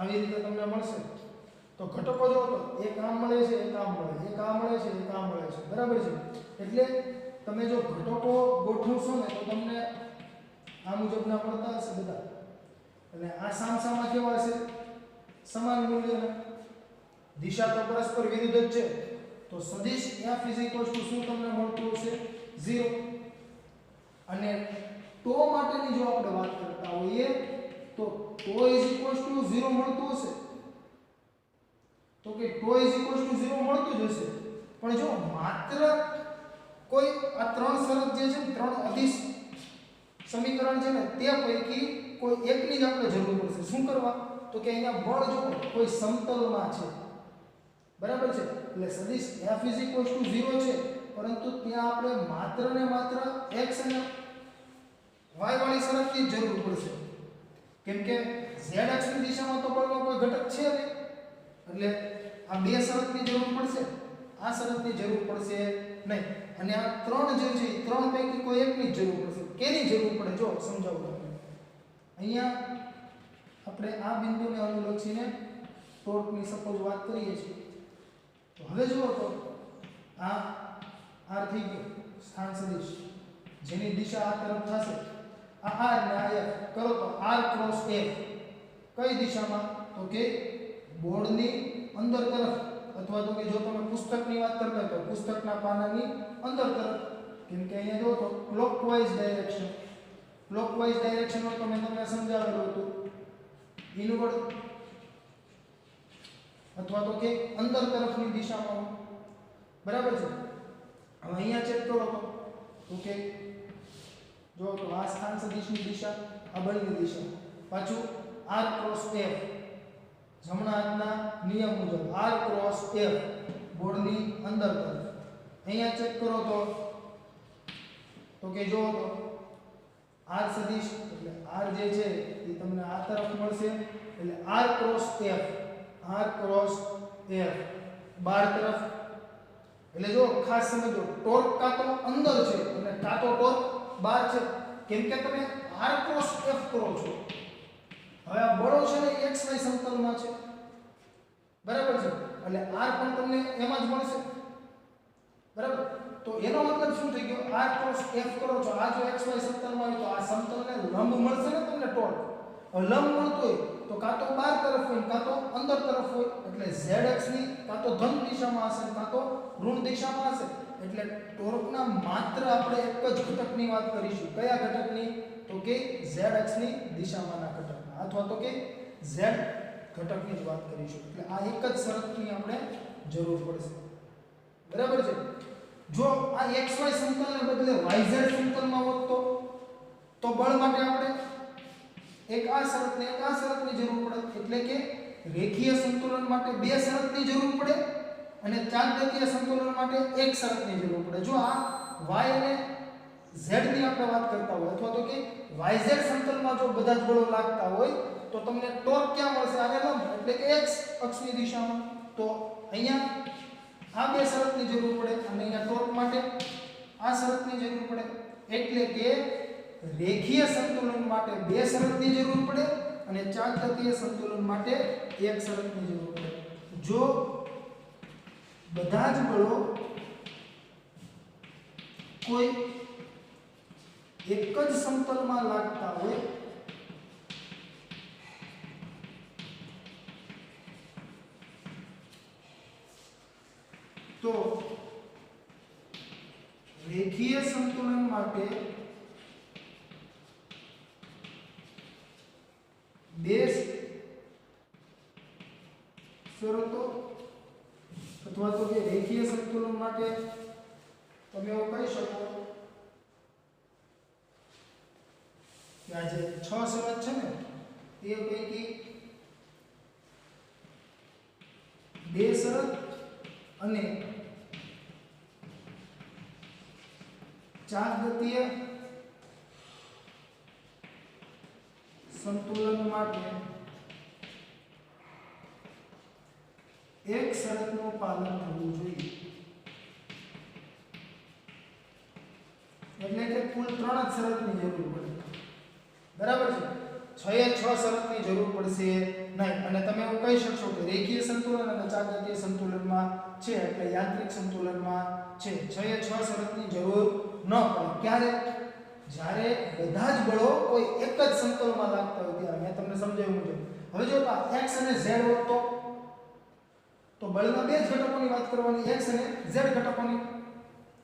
[SPEAKER 1] આવી રીતે તમને મળશે. તો ઘટકો જો તો એક આમ મળે છે, એક આમ મળે છે, એક આમ મળે છે, એક આમ મળે છે. બરાબર છે. એટલે તમે જો ઘટકો ગોઠવશો ને તો તમને આ મુજબના મળતા હશે બધા. અને આ સામસામા કેવા હશે? સમાન મૂલ્યના. દિશા તો પરસ્પર વિરુદ્ધ જ છે. તો સદિશ f શું તમને મળતું હશે? 0. અને ટો માટેની જો આપણે વાત કરતા હોઈએ તો τ 0 મળતું હશે. તો કે τ 0 મળતું જ હશે. પણ જો માત્ર કોઈ આ 3 શરત જે છે, 3 અદિશ સમીકરણ છે ને, તે પૈકી કોઈ એકની જ આપણે જરૂર પડશે. શું કરવા? તો કે અહીંયા બળ જો કોઈ સમતલમાં છે. બરાબર છે. એટલે સદિશ f 0 છે, પરંતુ ત્યાં આપણે માત્ર ને માત્ર x અને y વાળી શરતની જરૂર પડશે. કેમ કે z અક્ષની દિશામાં તો બળનો કોઈ ઘટક છે નહીં. એટલે આ બે શરતની જરૂર પડશે, આ શરતની જરૂર પડશે નહીં. અને આ 3 જે છે, 3 પૈકી કોઈ એકની જ જરૂર પડશે. કેની જરૂર પડે? જો સમજાવું તમને. અહીંયા આપણે આ બિંદુને અનુલક્ષીને ટોર્કની સપોઝ વાત કરીએ છીએ. તો હવે જુઓ તો આ r થઈ ગયો સ્થાન સદિશ, જેની દિશા આ તરફ થશે. આ r ને આ f કરો તો r ક્રોસ f કઈ દિશામાં? તો કે બોર્ડની અંદર તરફ, અથવા તો કે જો તમે પુસ્તકની વાત કરતા હોય તો પુસ્તકના પાનાની અંદર તરફ. કેમ કે અહીંયા જો તો ક્લોકવાઇઝ ડાયરેક્શન હોય તો મેં તમને સમજાવેલું હતું ઇનવર્ડ અથવા તો કે અંદર તરફની દિશામાં હોય. બરાબર છે. હવે અહીંયા ચેક કરો તો કે જો તો આ સ્થાન સદિશની દિશા, આ બળની દિશા, પાછું r ક્રોસ f જમણા હાથના નિયમ મુજબ r ક્રોસ f બોર્ડની અંદર તરફ. અહીંયા ચેક કરો તો કે જો તો r સદિશ એટલે r જે છે એ તમને આ તરફ મળશે એટલે r ક્રોસ f બાર તરફ. એટલે જો ખાસ સમજો ટોર્ક કાં તો અંદર છે અને કાં તો ટોર્ક બહાર છે. કેમ કે તમે r ક્રોસ f કરો છો. હવે આ બળો છે ને xy સમતલમાં છે. બરાબર છે. એટલે r પણ તમને એમાં જ મળશે. બરાબર. તો એનો મતલબ શું થઈ ગયો? r ક્રોસ f કરો છો, આ જો xy સમતલમાં હોય તો આ સમતલને લંબ મળશે ને તમને ટોર્ક. હવે લંબ મળતો હોય તો કાં તો બહાર તરફ હોય કાં તો અંદર તરફ હોય. એટલે z અક્ષની કાં તો ધન દિશામાં હશે કાં તો ઋણ દિશામાં હશે. એટલે ટોર્કના માત્ર આપણે એક જ ઘટકની વાત કરીશું. કયા ઘટકની? તો કે z અક્ષની દિશામાંના ઘટકના અથવા તો કે z ઘટકની જ વાત કરીશું. એટલે આ એક જ શરતની આપણે જરૂર પડશે. બરાબર છે. જો આ xy સમતલને બદલે yz સમતલમાં હોત તો બળ માટે આપણે એક આ શરતને એક આ શરતની જરૂર પડે. એટલે કે રેખીય સંતુલન માટે બે શરતની જરૂર પડે અને ચાલગતીય સંતુલન માટે એક શરતની જરૂર પડે. જો આ y અને z ની આપણે વાત કરતા હોય અથવા તો કે yz સમતલમાં જો બધા જ બળો લાગતા હોય તો તમને ટોર્ક ક્યાં મળશે? આને લંબ એટલે કે x અક્ષની દિશામાં. તો અહીંયા આ બે શરતની જરૂર પડે અને અહીંયા ટોર્ક માટે આ શરતની જરૂર પડે. એટલે કે રેખીય સંતુલન માટે બે શરતની જરૂર પડે અને ચાલગતીય સંતુલન માટે એક શરતની જરૂર પડે. જો બધા જ બળો કોઈ એક જ સમતલમાં લાગતા હોય તો રેખીય સંતુલન માટે બે શરતો અથવા તો કે રેખીય સંતુલન માટે તમે એવું કહી શકો કે આ જે 6 શરત છે ને એ પૈકી બે શરત અને ચાલગતીય સંતુલન માટે એક શરતનું પાલન થવું જોઈએ. એટલે કે કુલ 3 જ શરતની જરૂર પડે. બરાબર છે. 6 એ 6 શરતની જરૂર પડશે નહીં. અને તમે એવું કહી શકશો કે રેખીય સંતુલન અને ચાલગતીય સંતુલનમાં છે એટલે યાંત્રિક સંતુલનમાં છે. 6 એ 6 શરતની જરૂર ન પડે. ક્યારે? જ્યારે બધા જ બળો કોઈ એક જ સમતલમાં લાગતા હોય ત્યારે. મેં તમને સમજાવ્યું મુજબ. હવે જો x અને z હોત તો બળના બે જ ઘટકોની વાત કરવાની, x અને z ઘટકોની.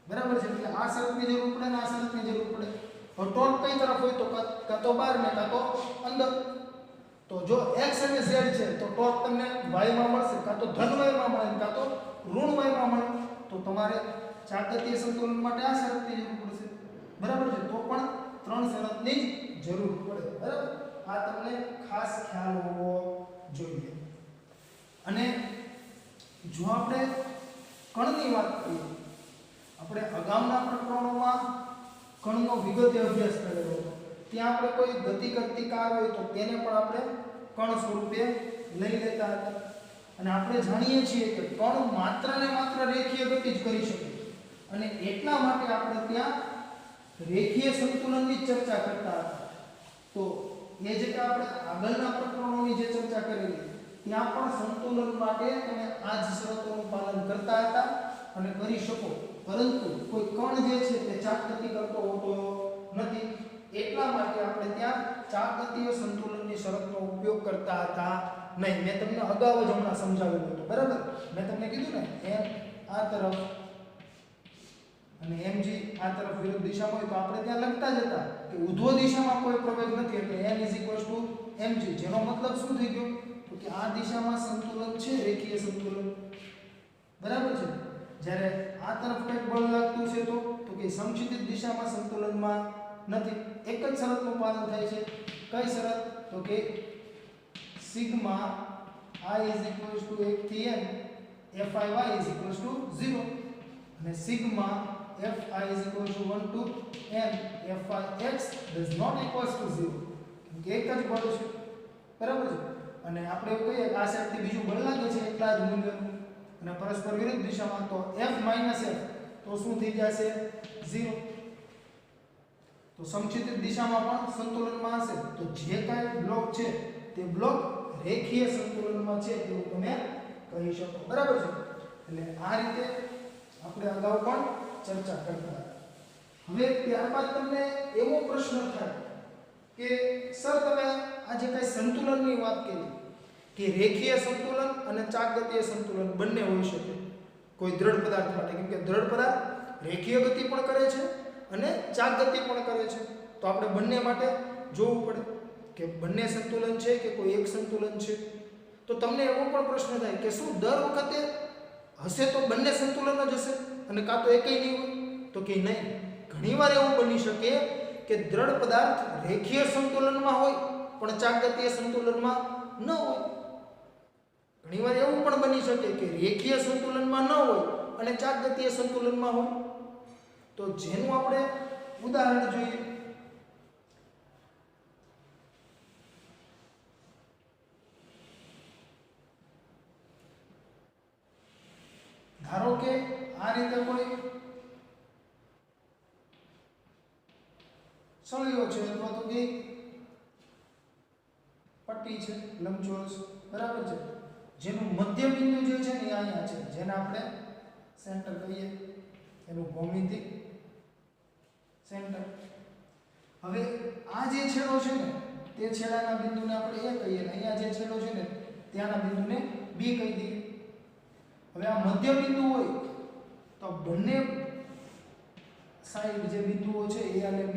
[SPEAKER 1] બરાબર છે. એટલે આ શરતની જરૂર પડે અને આ શરતની જરૂર પડે. હવે ટોર્ક કઈ તરફ હોય તો કાં તો બહાર ને કાં તો અંદર. તો જો x અને z છે તો ટોર્ક તમને y માં મળશે, કાં તો ધન y માં મળે કાં તો ઋણ y માં મળે. તો તમારે ચાલગતીય સંતુલન માટે આ શરતની જરૂર પડશે. બરાબર છે. તો પણ 3 શરતની જરૂર પડે. બરાબર. આ તમને ખાસ ખ્યાલ હોવો જોઈએ. અને જો આપણે કણની વાત કરીએ, આપણે અગાઉના પ્રકરણોમાં કણનો વિગતે અભ્યાસ કરેલો હતો. ત્યાં આપણે કોઈ ગતિ કરતી કાર હોય તો તેને પણ આપણે કણ સ્વરૂપે લઈ લેતા હતા. અને આપણે જાણીએ છીએ કે કણ માત્ર ને માત્ર રેખીય ગતિ જ કરી શકે. અને એટલા માટે આપણે ત્યાં રેખીય સંતુલનની ચર્ચા કરતા હતા. તો એ જે આપણે આગળના પ્રકરણોની જે ચર્ચા કરેલી ત્યાં પણ સંતુલન માટે તમે આ જ શરતોનું પાલન કરતા હતા અને કરી શકો. પરંતુ કોઈ કણ જે છે તે ચાલગતિ કરતો હોતો નથી. એટલા માટે આપણે ત્યાં ચાલગતીય સંતુલનની શરતનો ઉપયોગ કરતા હતા નહીં. મેં તમને અગાઉ જ હમણાં સમજાવેલું હતું. બરાબર. મેં તમને કીધું ને n આ તરફ અને mg આ તરફ વિરુદ્ધ દિશામાં હોય તો આપણે ત્યાં લખતા જ હતા કે ઉધ્વ દિશામાં કોઈ પ્રવેગ નથી એટલે n mg, જેનો મતલબ શું થઈ ગયો તો કે આ દિશામાં સંતુલન છે, રેખીય સંતુલન, બરાબર છે. જ્યારે આ તરફ કંઈક બળ લાગતું છે તો કે સમક્ષિતિજ દિશામાં સંતુલનમાં નથી. એક જ શરતનું પાલન થાય છે. કઈ શરત તો કે સિગ્મા i 1 થી n fi y 0 અને sigma fi 1 to n fi x does not equals to 0. કે એક જ બળ છે, બરાબર છે. અને આપણે એવું કહીએ કે આ સાઈડથી બીજું બળ લાગે છે એટલા જ મૂલ્યનું અને પરસ્પર વિરુદ્ધ દિશામાં તો f f તો શું થઈ જશે 0. તો સમક્ષિતિજ દિશામાં પણ સંતુલનમાં હશે તો જે કાંઈ બ્લોક છે તે બ્લોક રેખીય સંતુલનમાં છે એવું તમે કહી શકો, બરાબર છે. એટલે આ રીતે આપણે અગાઉ પણ ચર્ચા કરતા. હવે ત્યારબાદ તમને એવો પ્રશ્ન થાય કે સર તમે આજે કઈ સંતુલનની વાત કરી કે રેખીય સંતુલન અને ચાકગતીય સંતુલન બંને હોઈ શકે કોઈ દ્રઢ પદાર્થ માટે, કેમ કે દ્રઢ પદાર્થ રેખીય ગતિ પણ કરે છે અને ચાકગતિ પણ કરે છે. તો આપણે બંને માટે જોવું પડે કે બંને સંતુલન છે કે કોઈ એક સંતુલન છે. તો તમને એવો પણ પ્રશ્ન થાય કે શું દર વખતે હશે તો બંને સંતુલન જ હશે અને કાં તો એકય નહીં હોય તો કે નહીં. ઘણીવાર એવું બની શકે કે દ્રઢ પદાર્થ રેખીય સંતુલનમાં હોય પણ ચાકગતીય સંતુલનમાં ન હોય. ઘણીવાર એવું પણ બની શકે કે રેખીય સંતુલનમાં ન હોય અને ચાકગતીય સંતુલનમાં હોય. તો જેનું આપણે ઉદાહરણ જોઈએ. ધારો કે આ રીતે કોઈ સળિયો છે અથવા તો કે પટ્ટી છે લંબચોરસ, બરાબર છે, જેનું મધ્ય બિંદુ જે છે ને અહીંયા છે, જેને આપણે સેન્ટર કહીએ, એનું ભૌમિતિક સેન્ટર. હવે આ જે છેડો છે ને તે છેડાના બિંદુને આપણે a કહીએ અને અહીંયા જે છેડો છે ને ત્યાંના બિંદુને b કહી દઈએ. હવે આ મધ્ય બિંદુ હોય તો બંને સાઈડ જે બિંદુઓ છે a અને b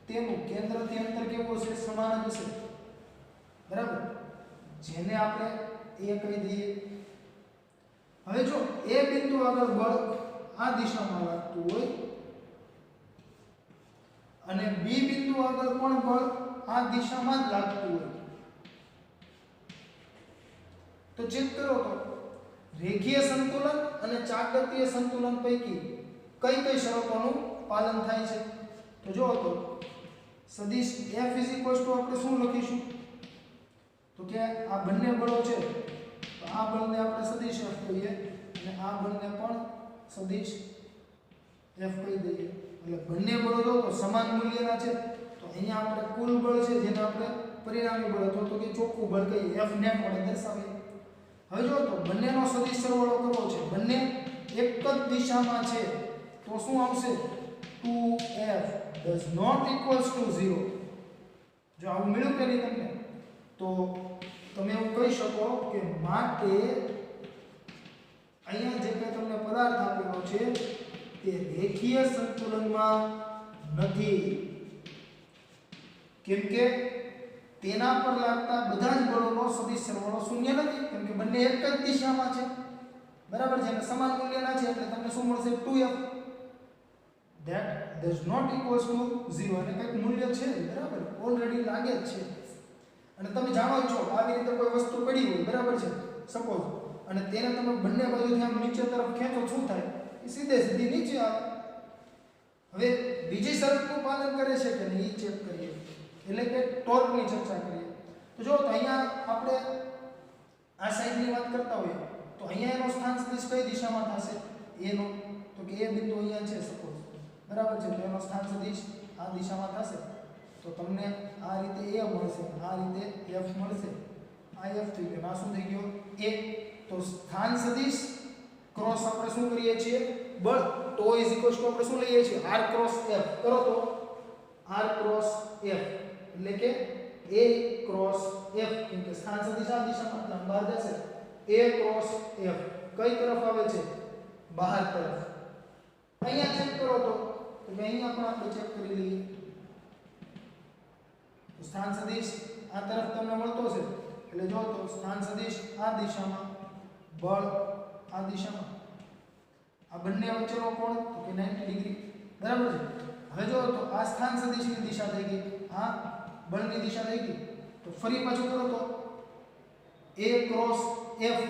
[SPEAKER 1] તેનું કેન્દ્રથી અંતર કેવું હશે? સમાન જ હશે, બરાબર, જેને આપણે a કહી દઈએ. હવે જો a બિંદુ આગળ બળ આ દિશામાં લાગતું હોય અને b બિંદુ આગળ પણ બળ આ દિશામાં જ લાગતું હોય તો ચેક કરો તો રેખીય સંતુલન અને ચાકગતીય સંતુલન પૈકી કઈ કઈ શરતોનું પાલન થાય છે? તો જો તો સદિશ f આપણે શું લખીશું તો કે આ બંને બળો છે તો આ બળને આપણે સદિશ f કહીએ અને આ બળને પણ સદિશ f કહી દઈએ. એટલે બંને બળો જો તો સમાન મૂલ્યના છે તો અહીંયા આપણે કુલ બળ છે જેને આપણે પરિણામી બળ અથવા તો કે ચોખ્ખું બળ કહીએ f ને આપણે દર્શાવીએ. હવે જો તો બંનેનો સદિશ સરવાળો કરવો છે, બંને એક જ દિશામાં છે તો શું આવશે? 2f does not equals to 0. જો આવું મળ્યું કે નહીં તમને તો તમે એવું કહી શકો કે માટે અહીંયા જે કંઈ તમને પદાર્થ આપેલો છે તે રેખીય સંતુલનમાં નથી, કેમ કે તેના પર લાગતા બધા જ બળોનો સદિશ સરવાળો શૂન્ય નથી, કેમ કે બંને એક જ દિશામાં છે, બરાબર છે, અને સમાન મૂલ્યના છે એટલે તમને શું મળશે? 2f that does not equals to 0. અને કંઈક મૂલ્ય છે, બરાબર, ઓલરેડી લાગે જ છે. અને તમે જાણો છો આવી રીતે કોઈ વસ્તુ પડી હોય, બરાબર છે, સપોઝ, અને તેને તમે બંને બાજુથી આમ નીચે તરફ ખેંચો શું થાય? એ સીધી નીચે આવે. હવે બીજી શરતનું પાલન કરે છે કે નહીં એ ચેક કરીએ, એટલે કે ટોર્કની ચર્ચા કરીએ. તો જો તો અહીંયા આપણે આ સાઈડની વાત કરતા હોઈએ તો અહીંયા એનો સ્થાન સદિશ કઈ દિશામાં થશે? એનો, તો કે એ બિંદુ અહીંયા છે સપોઝ, બરાબર છે, તો એનો સ્થાન સદિશ આ દિશામાં થશે તો તમને આ રીતે a મળશે, આ રીતે f મળશે. આ f થઈ ગયો, આ શું થઈ ગયો? a. તો સ્થાન સદિશ ક્રોસ આપણે શું કરીએ છીએ? બળ તો આપણે શું લઈએ છીએ? r cross f. કરો તો r ક્રોસ f એટલે કે a ક્રોસ f, કેમ કે સ્થાન સદિશ આ દિશામાં એટલે બહાર જશે. a ક્રોસ f કઈ તરફ આવે છે? બહાર તરફ. અહીંયા ચેક કરો તો કે અહીંયા પણ આપણે ચેક કરી લઈએ તો સ્થાન સદિશ આ તરફ તમને મળતો છે એટલે જો તો સ્થાન સદિશ આ દિશામાં બળ આ દિશામાં આ બંને વચ્ચેનો કોણ તો કે 90 ડિગ્રી બરાબર છે હવે જો તો આ સ્થાન સદિશની દિશા થઈ ગઈ આ બળની દિશા થઈ ગઈ તો ફરી પાછું કરો તો A ક્રોસ F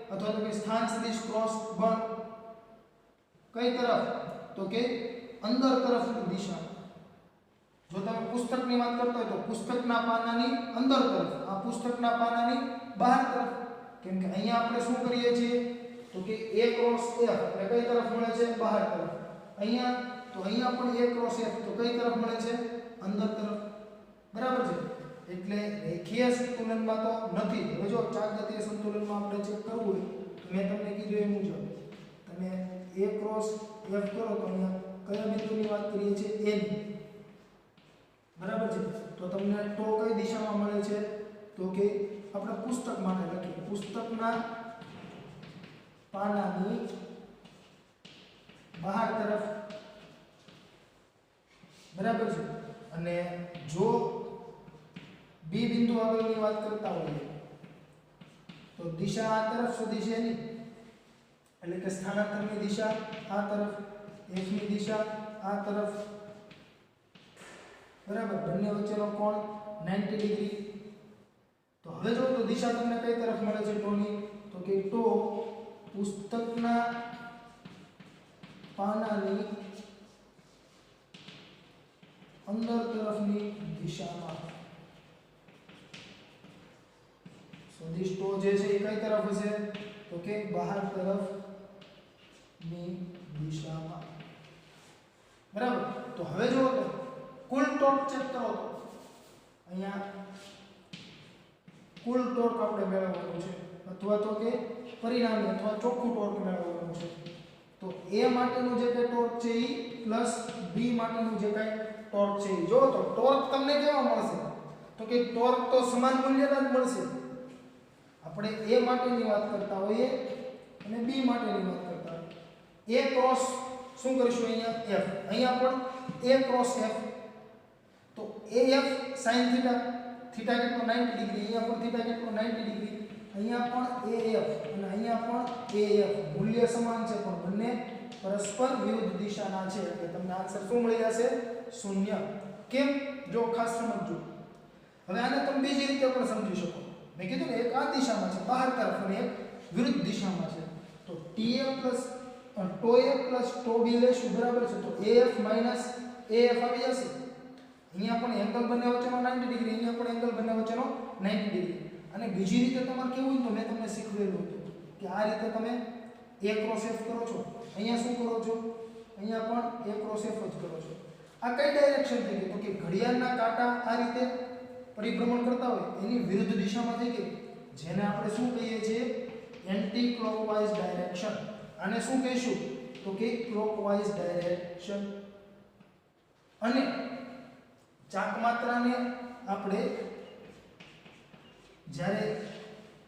[SPEAKER 1] અથવા તો કે સ્થાન સદિશ ક્રોસ બળ કઈ તરફ તો કે અંદર તરફની દિશા જો તમે પુસ્તકની વાત કરતા હોય તો પુસ્તકના પાનાની અંદર તરફ આ પુસ્તકના પાનાની બહાર તરફ કેમ કે અહીંયા આપણે શું કરીએ છીએ તો કે A ક્રોસ F એટલે કઈ તરફ મળે છે બહાર તરફ અહીંયા તો અહીંયા પણ A ક્રોસ F તો કઈ તરફ મળે છે અંદર તરફ બરાબર છે એટલે રેખીય સંતુલનમાં તો નથી હવે જો ચાકગતીય સંતુલનમાં આપણે ચેક કરવું હોય તો મેં તમને કીધું એ મુજબ તમે A ક્રોસ F કરો તો અહીંયા કયા બિંદુની વાત કરીએ છીએ A ની બરાબર છે તો તમને ટો કઈ દિશામાં મળે છે તો કે આપણે પુસ્તક માટે લખીએ પુસ્તકના પાનાની બહાર તરફ બરાબર છે અને જો બી બિંદુ આગળની વાત કરતા હોઈએ તો દિશા આ તરફ સુધી છે ની એટલે કે સ્થાનાંતરની દિશા આ તરફ F ની દિશા આ તરફ બરાબર બંને વચ્ચેનો કોણ 90 ડિગ્રી તો હવે જો તો દિશા તમને કઈ તરફ મળે છે ટોની તો કે ટો પુસ્તકના પાનાની અંદર તરફની દિશામાં સદિશ ટો જે છે એ કઈ તરફ હશે તો કે બહાર તરફની દિશામાં બરાબર તો હવે જો તો કુલ ટોર્ક ચેક કરો તો અહીંયા કુલ ટોર્ક આપણે મેળવવાનું છે અથવા તો કે પરિણામી અથવા ચોખ્ખું ટોર્ક મેળવવાનું છે તો A માટેનું જે કઈ ટોર્ક છે એ પ્લસ B માટેનું જે કઈ ટોર્ક છે એ જો તો ટોર્ક તમને કેવા મળશે તો કે ટોર્ક તો સમાન મૂલ્યના જ મળશે આપણે A માટેની વાત કરતા હોઈએ અને B માટેની વાત કરતા હોઈએ A ક્રોસ શું કરીશું અહીંયા F અહીંયા પણ A ક્રોસ F તો AF sin થીટા થીટા કેટલો 90 ડિગ્રી અહીંયા પણ થીટા કેટલો 90 ડિગ્રી અહીંયા પણ AF અને અહીંયા પણ AF મૂલ્ય સમાન છે પણ બંને પરસ્પર વિરુદ્ધ દિશાના છે એટલે તમને આન્સર શું મળી જશે 0 કેમ જો ખાસ સમજજો હવે આને તમે બીજી રીતે પણ સમજી શકો મેં કીધું ને એક આ દિશામાં છે બહાર તરફ અને એક વિરુદ્ધ દિશામાં છે તો ટો A પ્લસ ટો B લેશું બરાબર છે તો AF માઈનસ AF આવી જશે અહીંયા પણ એંગલ બંને વચ્ચેનો 90 ડિગ્રી અહીંયા પણ એંગલ બંને વચ્ચેનો 90 ડિગ્રી અને બીજી રીતે તમારે કેવું હોય તો મેં તમને શીખવેલું હતું કે આ રીતે તમે A ક્રોસ F કરો છો અહીંયા શું કરો છો અહીંયા પણ A ક્રોસ F જ કરો છો આ કઈ ડાયરેક્શન થઈ ગઈ તો કે ઘડિયાળના કાંટા આ રીતે પરિભ્રમણ કરતા હોય એની વિરુદ્ધ દિશામાં થઈ ગઈ જેને આપણે શું કહીએ છીએ એન્ટી ક્લોકવાઇઝ ડાયરેક્શન આને શું કહીશું તો કે ક્લોકવાઇઝ ડાયરેક્શન અને ચાક માત્રાને આપણે જ્યારે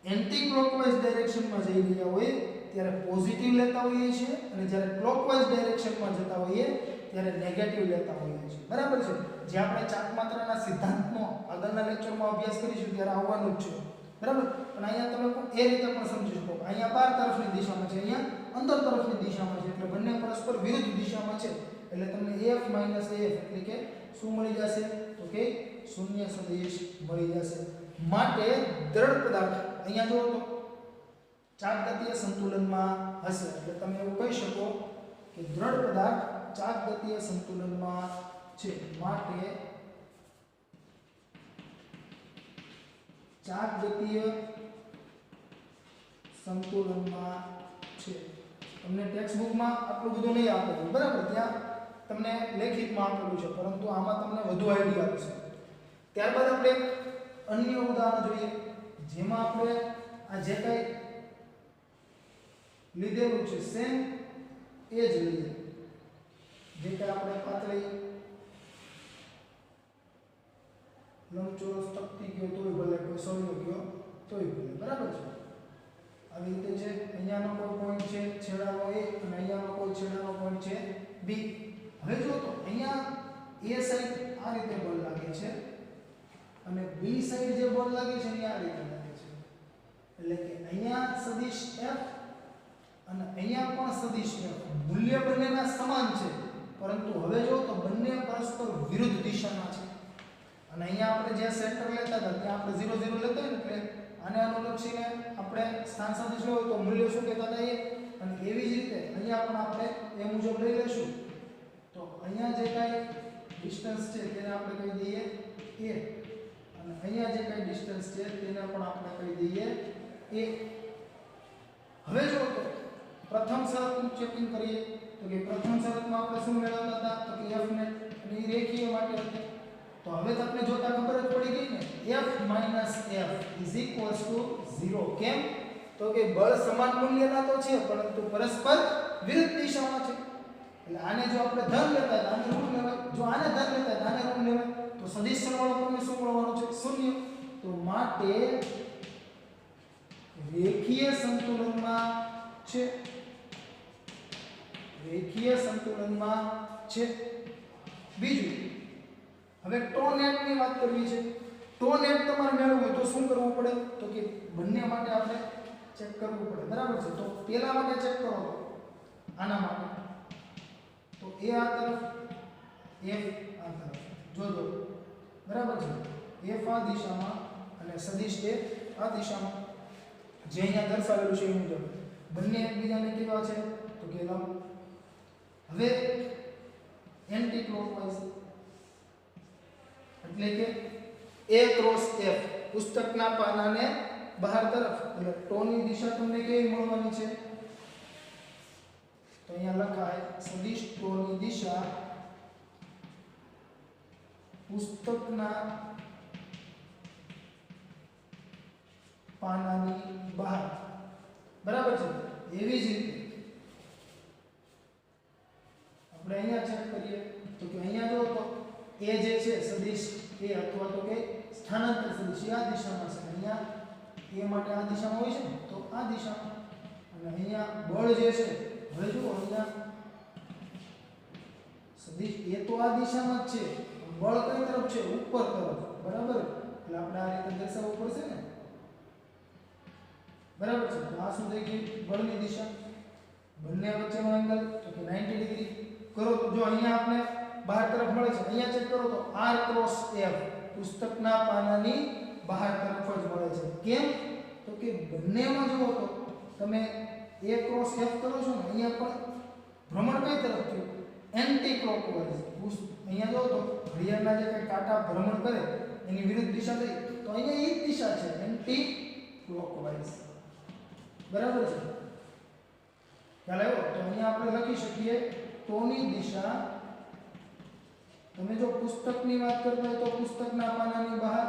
[SPEAKER 1] એન્ટી ક્લોકવાઇઝ ડાયરેક્શનમાં જઈ રહ્યા હોય ત્યારે પોઝિટિવ લેતા હોઈએ છીએ અને જ્યારે ક્લોકવાઇઝ ડાયરેક્શનમાં જતા હોઈએ ત્યારે નેગેટિવ લેતા હોઈએ છીએ બરાબર છે જે આપણે ચાક માત્રાના સિદ્ધાંતનો આગળના લેક્ચરમાં અભ્યાસ કરીશું ત્યારે આવવાનું જ છે બરાબર પણ અહીંયા તમે એ રીતે પણ સમજી શકો અહીંયા બહાર તરફની દિશામાં છે અહીંયા અંદર તરફની દિશામાં છે એટલે બંને પરસ્પર વિરુદ્ધ દિશામાં છે એટલે તમને AF માઈનસ AF એટલે કે શું મળી જશે તો કે શૂન્ય સદિશ મળી જશે માટે દ્રઢ પદાર્થ અહીંયા જો તો ચાકગતીય સંતુલનમાં હશે એટલે તમે એવું કહી શકો કે દ્રઢ પદાર્થ ચાકગતીય સંતુલનમાં છે માટે ચાકગતીય સંતુલનમાં છે તમને ટેક્સ્ટ બુકમાં આટલું બધું નહીં આપેલું બરાબર ત્યાં તમને લેખિતમાં આપેલું છે પરંતુ આમાં તમને વધુ આઈડિયા આવશે ત્યારબાદ આપણે અન્ય ઉદાહરણ જોઈએ જેમાં આપણે આ જે કંઈ લીધેલું છે સેમ એ જ લઈએ જે કંઈ આપણે પાતળી લંબચોરસ તકતી ગયો તોય ભલે કોઈ સળિયો ગયો તોય ભલે બરાબર છે આવી રીતે છે અહીંયાનો કોઈ પોઈન્ટ છે છેડાનો A અને અહીંયાનો કોઈ છેડાનો પોઈન્ટ છે બી. હવે જો તો અહીંયા એ સાઈડ આ રીતે બળ લાગે છે અને બી સાઈડ જે બળ લાગે છે એ આ રીતે લાગે છે. એટલે કે અહીંયા સદિશ F અને અહીંયા પણ સદિશ F. મૂલ્ય બંનેના સમાન છે, પરંતુ હવે જો તો બંને પરસ્પર વિરુદ્ધ દિશામાં છે. અને અહીંયા આપણે જે સેન્ટર લેતા હતા ત્યાં આપણે 0 0 લેતા હોય ને, એટલે આને અનુલક્ષીને આપણે સ્થાન સદિશ હોય તો મૂલ્ય શું કહેતા હતા એ. અને એવી જ રીતે અહીંયા પણ આપણે એ મુજબ લઈ લેશું. તો અહીંયા જે કાંઈ ડિસ્ટન્સ છે તેને આપણે કહી દઈએ a, અને અહીંયા જે કાંઈ ડિસ્ટન્સ છે તેને પણ આપણે કહી દઈએ a. હવે જો તો પ્રથમ શરતનું ચેકિંગ કરીએ તો કે પ્રથમ શરતમાં આપણે શું મેળવતા હતા તો કે f ને, અને એ રેખીય માટે હતી. તો હવે તમને જોતા ખબર જ પડી ગઈ ને, f - f = 0. કેમ? તો કે બળ સમાન મૂલ્યના તો છે પરંતુ પરસ્પર વિરુદ્ધ દિશામાં છે. એટલે આને જો આપણે ધન લેતા હતા આને ઋણ લેવાય, જો આને ધન લેતા હતા આને ઋણ લેવાય. તો સદિશ સરવાળો તમને શું મળવાનો છે? 0. તો માટે રેખીય સંતુલનમાં છે. રેખીય સંતુલનમાં છે. બીજું, હવે ટો નેટ ની વાત કરવી છે. ટો નેટ તમારે મેળવવું હોય તો શું કરવું પડે? તો કે બંને માટે આપણે ચેક કરવું પડે, બરાબર છે. તો પહેલા માટે ચેક કરો, આના માટે તો a આ તરફ, f આ તરફ. જોજો, બરાબર છે. f આ દિશામાં અને સદિશ a આ દિશામાં, જે અહીંયા દર્શાવેલું છે એ મુજબ બંને એકબીજાને કેવા છે તો કે લંબ. હવે એન્ટી ક્લોકવાઇઝ એટલે કે a ક્રોસ f, પુસ્તકના પાનાને બહાર તરફ, એટલે ટોની દિશા તમને કેવી મળવાની છે? તો અહીંયા લખાય સદિશ ટોની દિશા પુસ્તકના પાનાની બહાર, બરાબર છે. એવી જ રીતે આપણે અહીંયા ચેક કરીએ તો કે અહીંયા જો તો a જે છે સદિશ a અથવા તો કે સ્થાનાંતર સદિશ આ દિશામાં છે. અહીંયા a માટે આ દિશામાં હોય છે ને, તો આ દિશામાં. અને અહીંયા બળ જે છે, હવે જુઓ અહીંયા સદિશ a તો આ દિશામાં જ છે, બળ કઈ તરફ છે? ઉપર તરફ, બરાબર. એટલે આપણે આ રીતે દર્શાવવું પડશે ને, બરાબર છે. તો આ શું થઈ ગયું? બળની દિશા. બંને વચ્ચેનો એંગલ તો કે 90 ડિગ્રી કરો. તો જો અહીંયા આપણે બહાર તરફ મળે છે, અહીંયા ચેક કરો તો r ક્રોસ f, પુસ્તકના પાનાની બહાર તરફ જ મળે છે. કેમ? તો કે બંનેમાં જુઓ તો તમે a ક્રોસ f કરો છો ને, અહીંયા પણ ભ્રમણ કઈ તરફ થયું? Anti clockwise. અહીંયા જો તો ઘડિયાળના જે કઈ કાંટા ભ્રમણ કરે એની વિરુદ્ધ દિશા થઈ, તો અહીંયા એ જ દિશા છે, એન્ટી ક્લોકવાઇઝ, બરાબર છે. ખ્યાલ આવ્યો? તો અહીંયા આપણે લખી શકીએ ટોની દિશા, તમે જો પુસ્તકની વાત કરતા હોય તો પુસ્તકના પાનાની બહાર,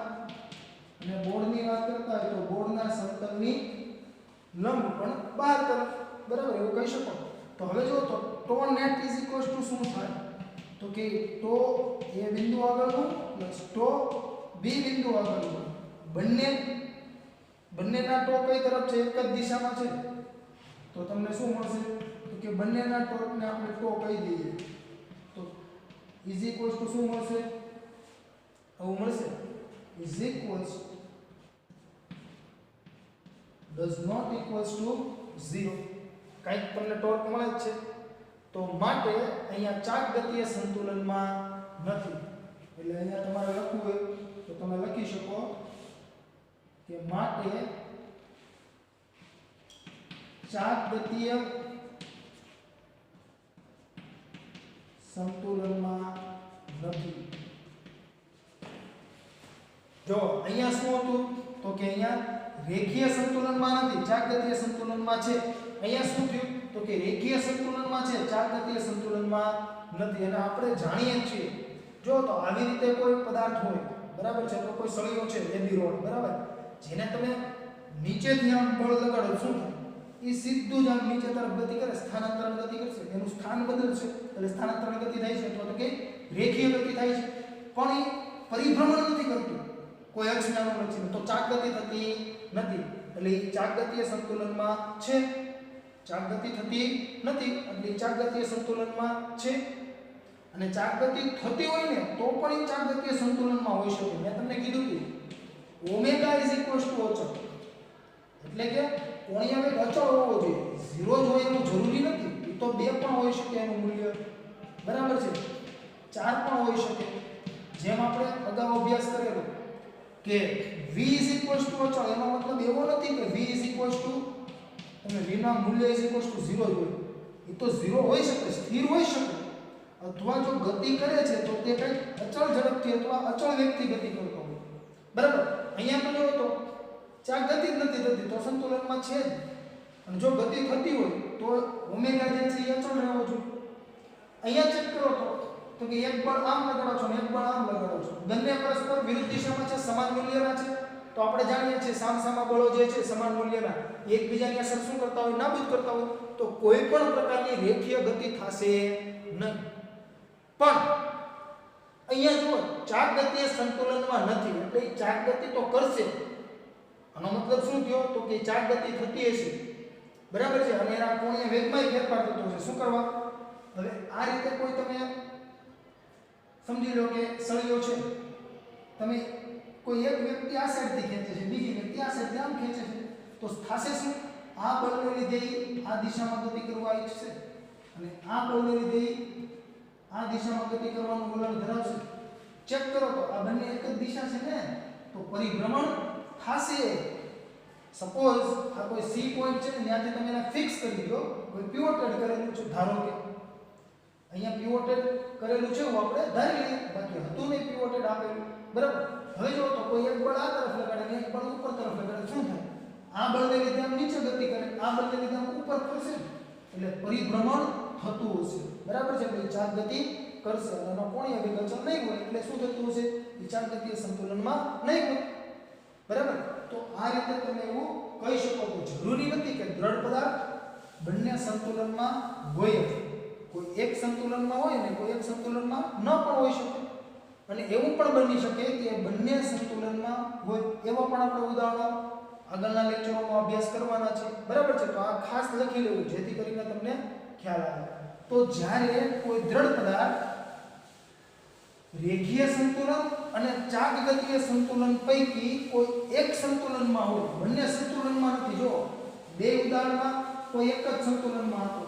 [SPEAKER 1] અને બોર્ડની વાત કરતા હોય તો બોર્ડના સમતલની લંબ પણ બહાર તરફ, બરાબર, એવું કહી શકો. તો હવે જો તો ટો નેટ શું થાય? તો કે ટો a બિંદુ આગળનું પ્લસ ટો b બિંદુ આગળનું, બંનેના ટો કઈ તરફ છે? એક જ દિશામાં છે. તો તમને શું મળશે? તો કે બંનેના ટોર્કને આપણે ટો કહી દઈએ તો ઇઝ ઇક્વલ્સ ટુ શું મળશે? આવું મળશે, is equals does not equals to 0. કંઈક તમને ટોર્ક મળે જ છે. તો માટે અહીંયા ચાક ગતિય સંતુલનમાં નથી. એટલે અહીંયા તમારે લખવું હોય તો તમે લખી શકો કે માટે ચાક ગતિય સંતુલનમાં નથી. જો અહીંયા શું હતું? તો કે અહીંયા રેખીય સંતુલનમાં નથી, ચાક ગતિય સંતુલનમાં છે. અહીંયા શું થયું? તો કે રેખીય સંતુલનમાં છે, ચાક ગતિય સંતુલનમાં નથી. અને આપણે જાણીએ છીએ, જો તો આવી રીતે કોઈ પદાર્થ હોય, બરાબર છે, તો કોઈ સળિયો છે એબી રોડ, બરાબર, જેને તમે નીચેથી આમ બળ લગાડો શું થાય? એ સીધું જ આમ નીચે તરફ ગતિ કરે, સ્થાનાંતરણ ગતિ કરશે, એનું સ્થાન બદલશે એટલે સ્થાનાંતરણ ગતિ થાય છે, અથવા તો કે રેખીય ગતિ થાય છે. પણ એ પરિભ્રમણ નથી કરતું કોઈ અક્ષને અનુલક્ષીને, તો ચાક ગતિ થતી નથી. એટલે એ ચાક ગતિય સંતુલનમાં છે. ચાક ગતિ થતી નથી એટલે ચાક ગતિય સંતુલનમાં છે અને ચાક ગતિ થતી હોય ને તો પણ એ ચાક ગતિય સંતુલનમાં હોઈ શકે મેં તમને કીધું હતું ઓમેગા અચળ એટલે કે કોણીય વેગ અચળ હોવો જોઈએ 0 જ હોય એવું જરૂરી નથી એ તો 2 પણ હોઈ શકે એનું મૂલ્ય બરાબર છે 4 પણ હોઈ શકે જેમ આપણે અગાઉ અભ્યાસ કરેલો કે v અચળ એનો મતલબ એવો નથી કે v તમે v ના મૂલ્ય 0 જ હોય એ તો 0 હોઈ શકે સ્થિર હોઈ શકે અથવા જો ગતિ કરે છે તો તે કંઈક અચળ ઝડપથી અથવા અચળ વેગથી ગતિ કરતો હોય બરાબર અહીંયા તો જો તો ચાક ગતિ જ નથી થતી તો સંતુલનમાં છે જ અને જો ગતિ થતી હોય તો ઓમેગા જે છે એ અચળ રહેવો જોઈએ અહીંયા ચેક કરો તો કે એક બળ આમ લગાડો છો અને એક બળ આમ લગાડો છો બંને પરસ્પર વિરુદ્ધ દિશામાં છે સમાન મૂલ્યના છે તો આપણે જાણીએ છીએ સામસામા બળો જે છે સમાન મૂલ્યના એકબીજાની અસર શું કરતા હોય નાબૂદ કરતા હોય તો કોઈ પણ પ્રકારની રેખીય ગતિ થશે નહીં પણ અહીંયા જુઓ ચાક ગતિ સંતુલનમાં નથી એટલે ચાક ગતિ તો કરશે આનો મતલબ શું થયો તો કે ચાક ગતિ થતી હશે બરાબર છે અને એના કોણીય વેગમાં ફેરફાર થતો હશે શું કરવા હવે આ રીતે કોઈ તમે સમજી લો કે સળિયો છે તમે કોઈ એક વ્યક્તિ આ સાઈડથી ખેંચે છે બીજી વ્યક્તિ આ સાઈડથી આમ ખેંચે છે તો થશે શું આ બળને લીધે આ દિશામાં ગતિ કરવા ઈચ્છશે અને આ બળને લીધે આ દિશામાં ગતિ કરવાનું વલણ ધરાવશે ચેક કરો તો આ બંને એક જ દિશા છે ને તો પરિભ્રમણ થશે સપોઝ આ કોઈ સી પોઈન્ટ છે ને ત્યાંથી તમે એને ફિક્સ કરી દો કોઈ પિવોટેડ કરેલું છે ધારો કે અહીંયા પિવોટેડ કરેલું છે આપણે ધારી લઈએ બાકી હતું નહીં પિવોટેડ આપેલું બરાબર હવે જો તો કોઈ એક બળ આ તરફ લગાડે ને એક બળ ઉપર તરફ લગાડે શું થાય આ બળને લીધે આમ નીચે ગતિ કરે આ બળને લીધે આમ ઉપર ફરશે એટલે પરિભ્રમણ થતું હશે બરાબર છે એટલે ચાક ગતિ કરશે અને એનો કોણીય વેગ અચળ નહીં હોય એટલે શું થતું હશે એ ચાક ગતિય સંતુલનમાં નહીં હોય બરાબર તો આ રીતે તમે એવું કહી શકો છો જરૂરી નથી કે દ્રઢ પદાર્થ બંને સંતુલનમાં હોય કોઈ એક સંતુલનમાં હોય ને કોઈ એક સંતુલનમાં ન પણ હોઈ શકે અને એવું પણ બની શકે કે બંને સંતુલનમાં હોય એવા પણ આપણે ઉદાહરણો આગળના લેક્ચરોમાં અભ્યાસ કરવાના છે બરાબર છે તો આ ખાસ લખી લેવું જેથી કરીને તમને ખ્યાલ આવે તો જ્યારે કોઈ દ્રઢ પદાર્થ રેખીય સંતુલન અને ચાક ગતિય સંતુલન પૈકી કોઈ એક સંતુલનમાં હોય બંને સંતુલનમાં નથી જો બે ઉદાહરણમાં કોઈ એક જ સંતુલનમાં હતો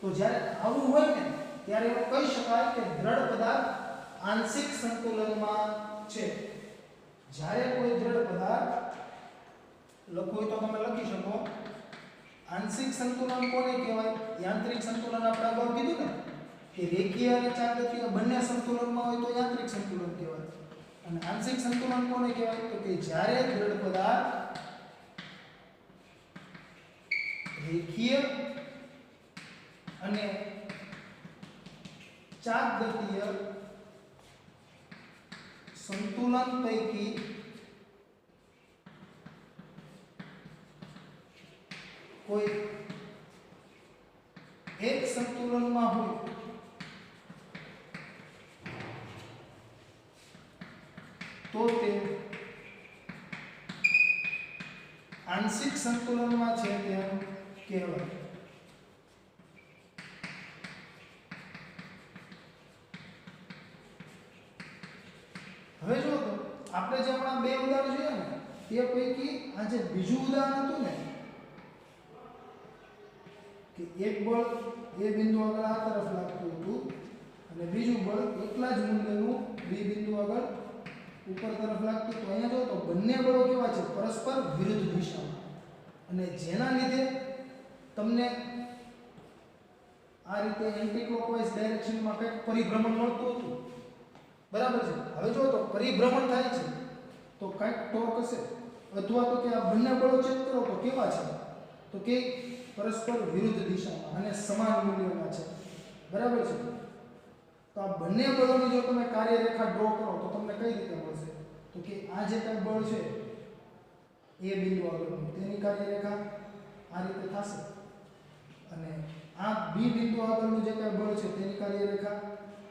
[SPEAKER 1] તો જ્યારે આવું હોય ને ત્યારે એવું કહી શકાય કે દ્રઢ પદાર્થ આંશિક સંતુલનમાં છે જ્યારે કોઈ દ્રઢ પદાર્થ લખવું હોય તો તમે લખી શકો આંશિક સંતુલન કોને કહેવાય યાંત્રિક સંતુલન આપણે અગાઉ કીધું ને કે રેખીય અને ચાક ગતિય બંને સંતુલનમાં હોય તો યાંત્રિક સંતુલન કહેવાય અને આંશિક સંતુલન કોને કહેવાય તો કે જ્યારે દ્રઢ પદાર્થ રેખીય અને ચાક ગતિય સંતુલન પૈકી કોઈ એક સંતુલનમાં હોય તો તે આંશિક સંતુલનમાં છે તેમ કહેવાય હવે જો તો આપણે જે હમણાં બે ઉદાહરણ જોયા ને તે પૈકી આ જે બીજું ઉદાહરણ હતું ને કે એક બળ એ બિંદુ આગળ આ તરફ લાગતું હતું અને બીજું બળ એટલા જ મૂલ્યનું બી બિંદુ આગળ ઉપર તરફ લાગતું તો અહીંયા જો તો બંને બળો કેવા છે પરસ્પર વિરુદ્ધ દિશામાં અને જેના લીધે તમને આ રીતે એન્ટી ક્લોકવાઇઝ ડાયરેક્શનમાં કંઈક પરિભ્રમણ મળતું હતું બરાબર છે હવે જો તો પરિભ્રમણ થાય છે તો કંઈક ટોર્ક હશે અથવા તો કે આ બંને બળો ચેક કરો તો કેવા છે તો કે પરસ્પર વિરુદ્ધ દિશામાં અને સમાન મૂલ્યોના છે બરાબર છે તો આ બંને બળોની જો તમે કાર્યરેખા ડ્રો કરો તો તમને કઈ રીતે મળશે તો કે આ જે કંઈ બળ છે એ બિંદુ આગળનું તેની કાર્યરેખા આ રીતે થશે અને આ બી બિંદુ આગળનું જે કંઈ બળ છે તેની કાર્યરેખા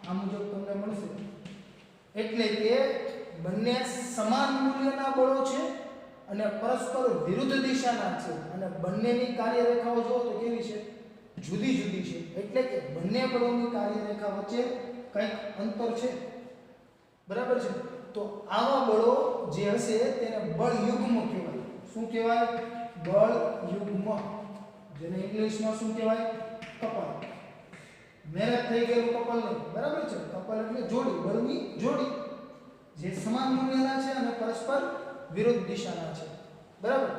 [SPEAKER 1] આ મુજબ તમને મળશે એટલે કે બંને સમાન મૂલ્યના બળો છે અને પરસ્પર વિરુદ્ધ દિશાના છે અને બંનેની કાર્યરેખાઓ જો તો કેવી છે જુદી જુદી છે એટલે કે બંને બળોની કાર્યરેખા વચ્ચે કંઈક અંતર છે બરાબર છે તો આવા બળો જે હશે તેને બળ યુગ્મ કહેવાય શું કહેવાય બળ યુગ્મ જેને ઇંગ્લિશમાં શું કહેવાય કપલ મેરેજ થઈ ગયેલું કપલ નહીં બરાબર છે કપલ એટલે જોડી બળની જોડી જે સમાન મૂલ્યના છે અને પરસ્પર વિરુદ્ધ દિશાના છે બરાબર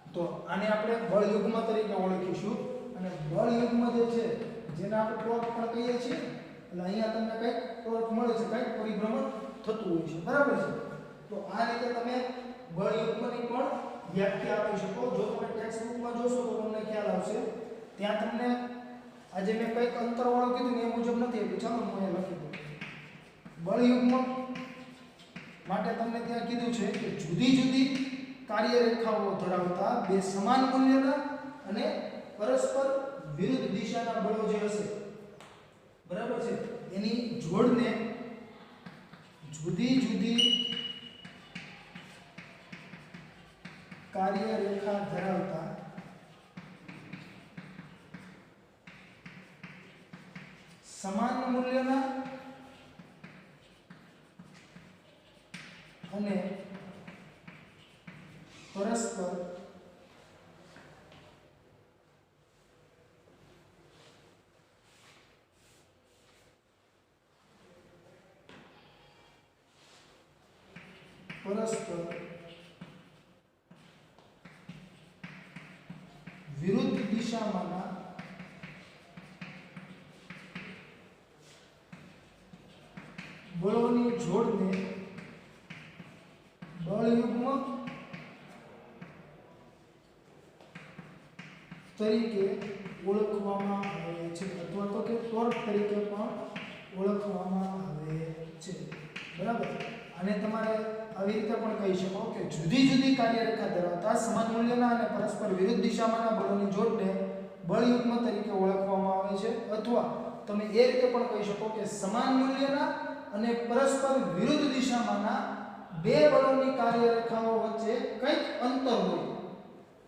[SPEAKER 1] તો આને આપણે બળ યુગ્મ તરીકે ઓળખીશું અને બળ યુગ્મ જે છે જેને આપણે ટોર્ક પણ કહીએ છીએ એટલે અહીંયા તમને કંઈક ટોર્ક મળે છે કંઈક પરિભ્રમણ થતું હોય છે બરાબર છે તો આ રીતે તમે બળ યુગ્મની પણ વ્યાખ્યા આપી શકો જો તમે ટેક્સ્ટ બુકમાં જોશો તો તમને ખ્યાલ આવશે ત્યાં તમને આજે મેં કંઈક અંતરવાળો કીધું ને એ મુજબ નથી આપ્યું ચાલો હું અહીંયા લખી દઉં બળ યુગ્મ માટે તમને ત્યાં કીધું છે કે જુદી જુદી કાર્યરેખાઓ ધરાવતા બે સમાન મૂલ્યના અને પરસ્પર વિરુદ્ધ દિશાના બળો જે હશે બરાબર છે એની જોડને જુદી જુદી કાર્યરેખા ધરાવતા સમાન મૂલ્યના અને પરસ્પર વિરુદ્ધ દિશામાંના બળોની જોડને બળ યુગ્મ તરીકે ઓળખવામાં આવે છે અથવા તો કે ટોર્ક તરીકે પણ ઓળખવામાં આવે છે બરાબર અને તમારે આવી રીતે પણ કહી શકો કે જુદી જુદી કાર્યરેખા ધરાવતા સમાન મૂલ્યના અને પરસ્પર વિરુદ્ધ દિશામાંના બળોની જોડને બળ યુગ્મ તરીકે ઓળખવામાં આવે છે અથવા તમે એ રીતે પણ કહી શકો કે સમાન મૂલ્યના અને પરસ્પર વિરુદ્ધ દિશામાંના બે બળોની કાર્યરેખાઓ વચ્ચે કંઈક અંતર હોય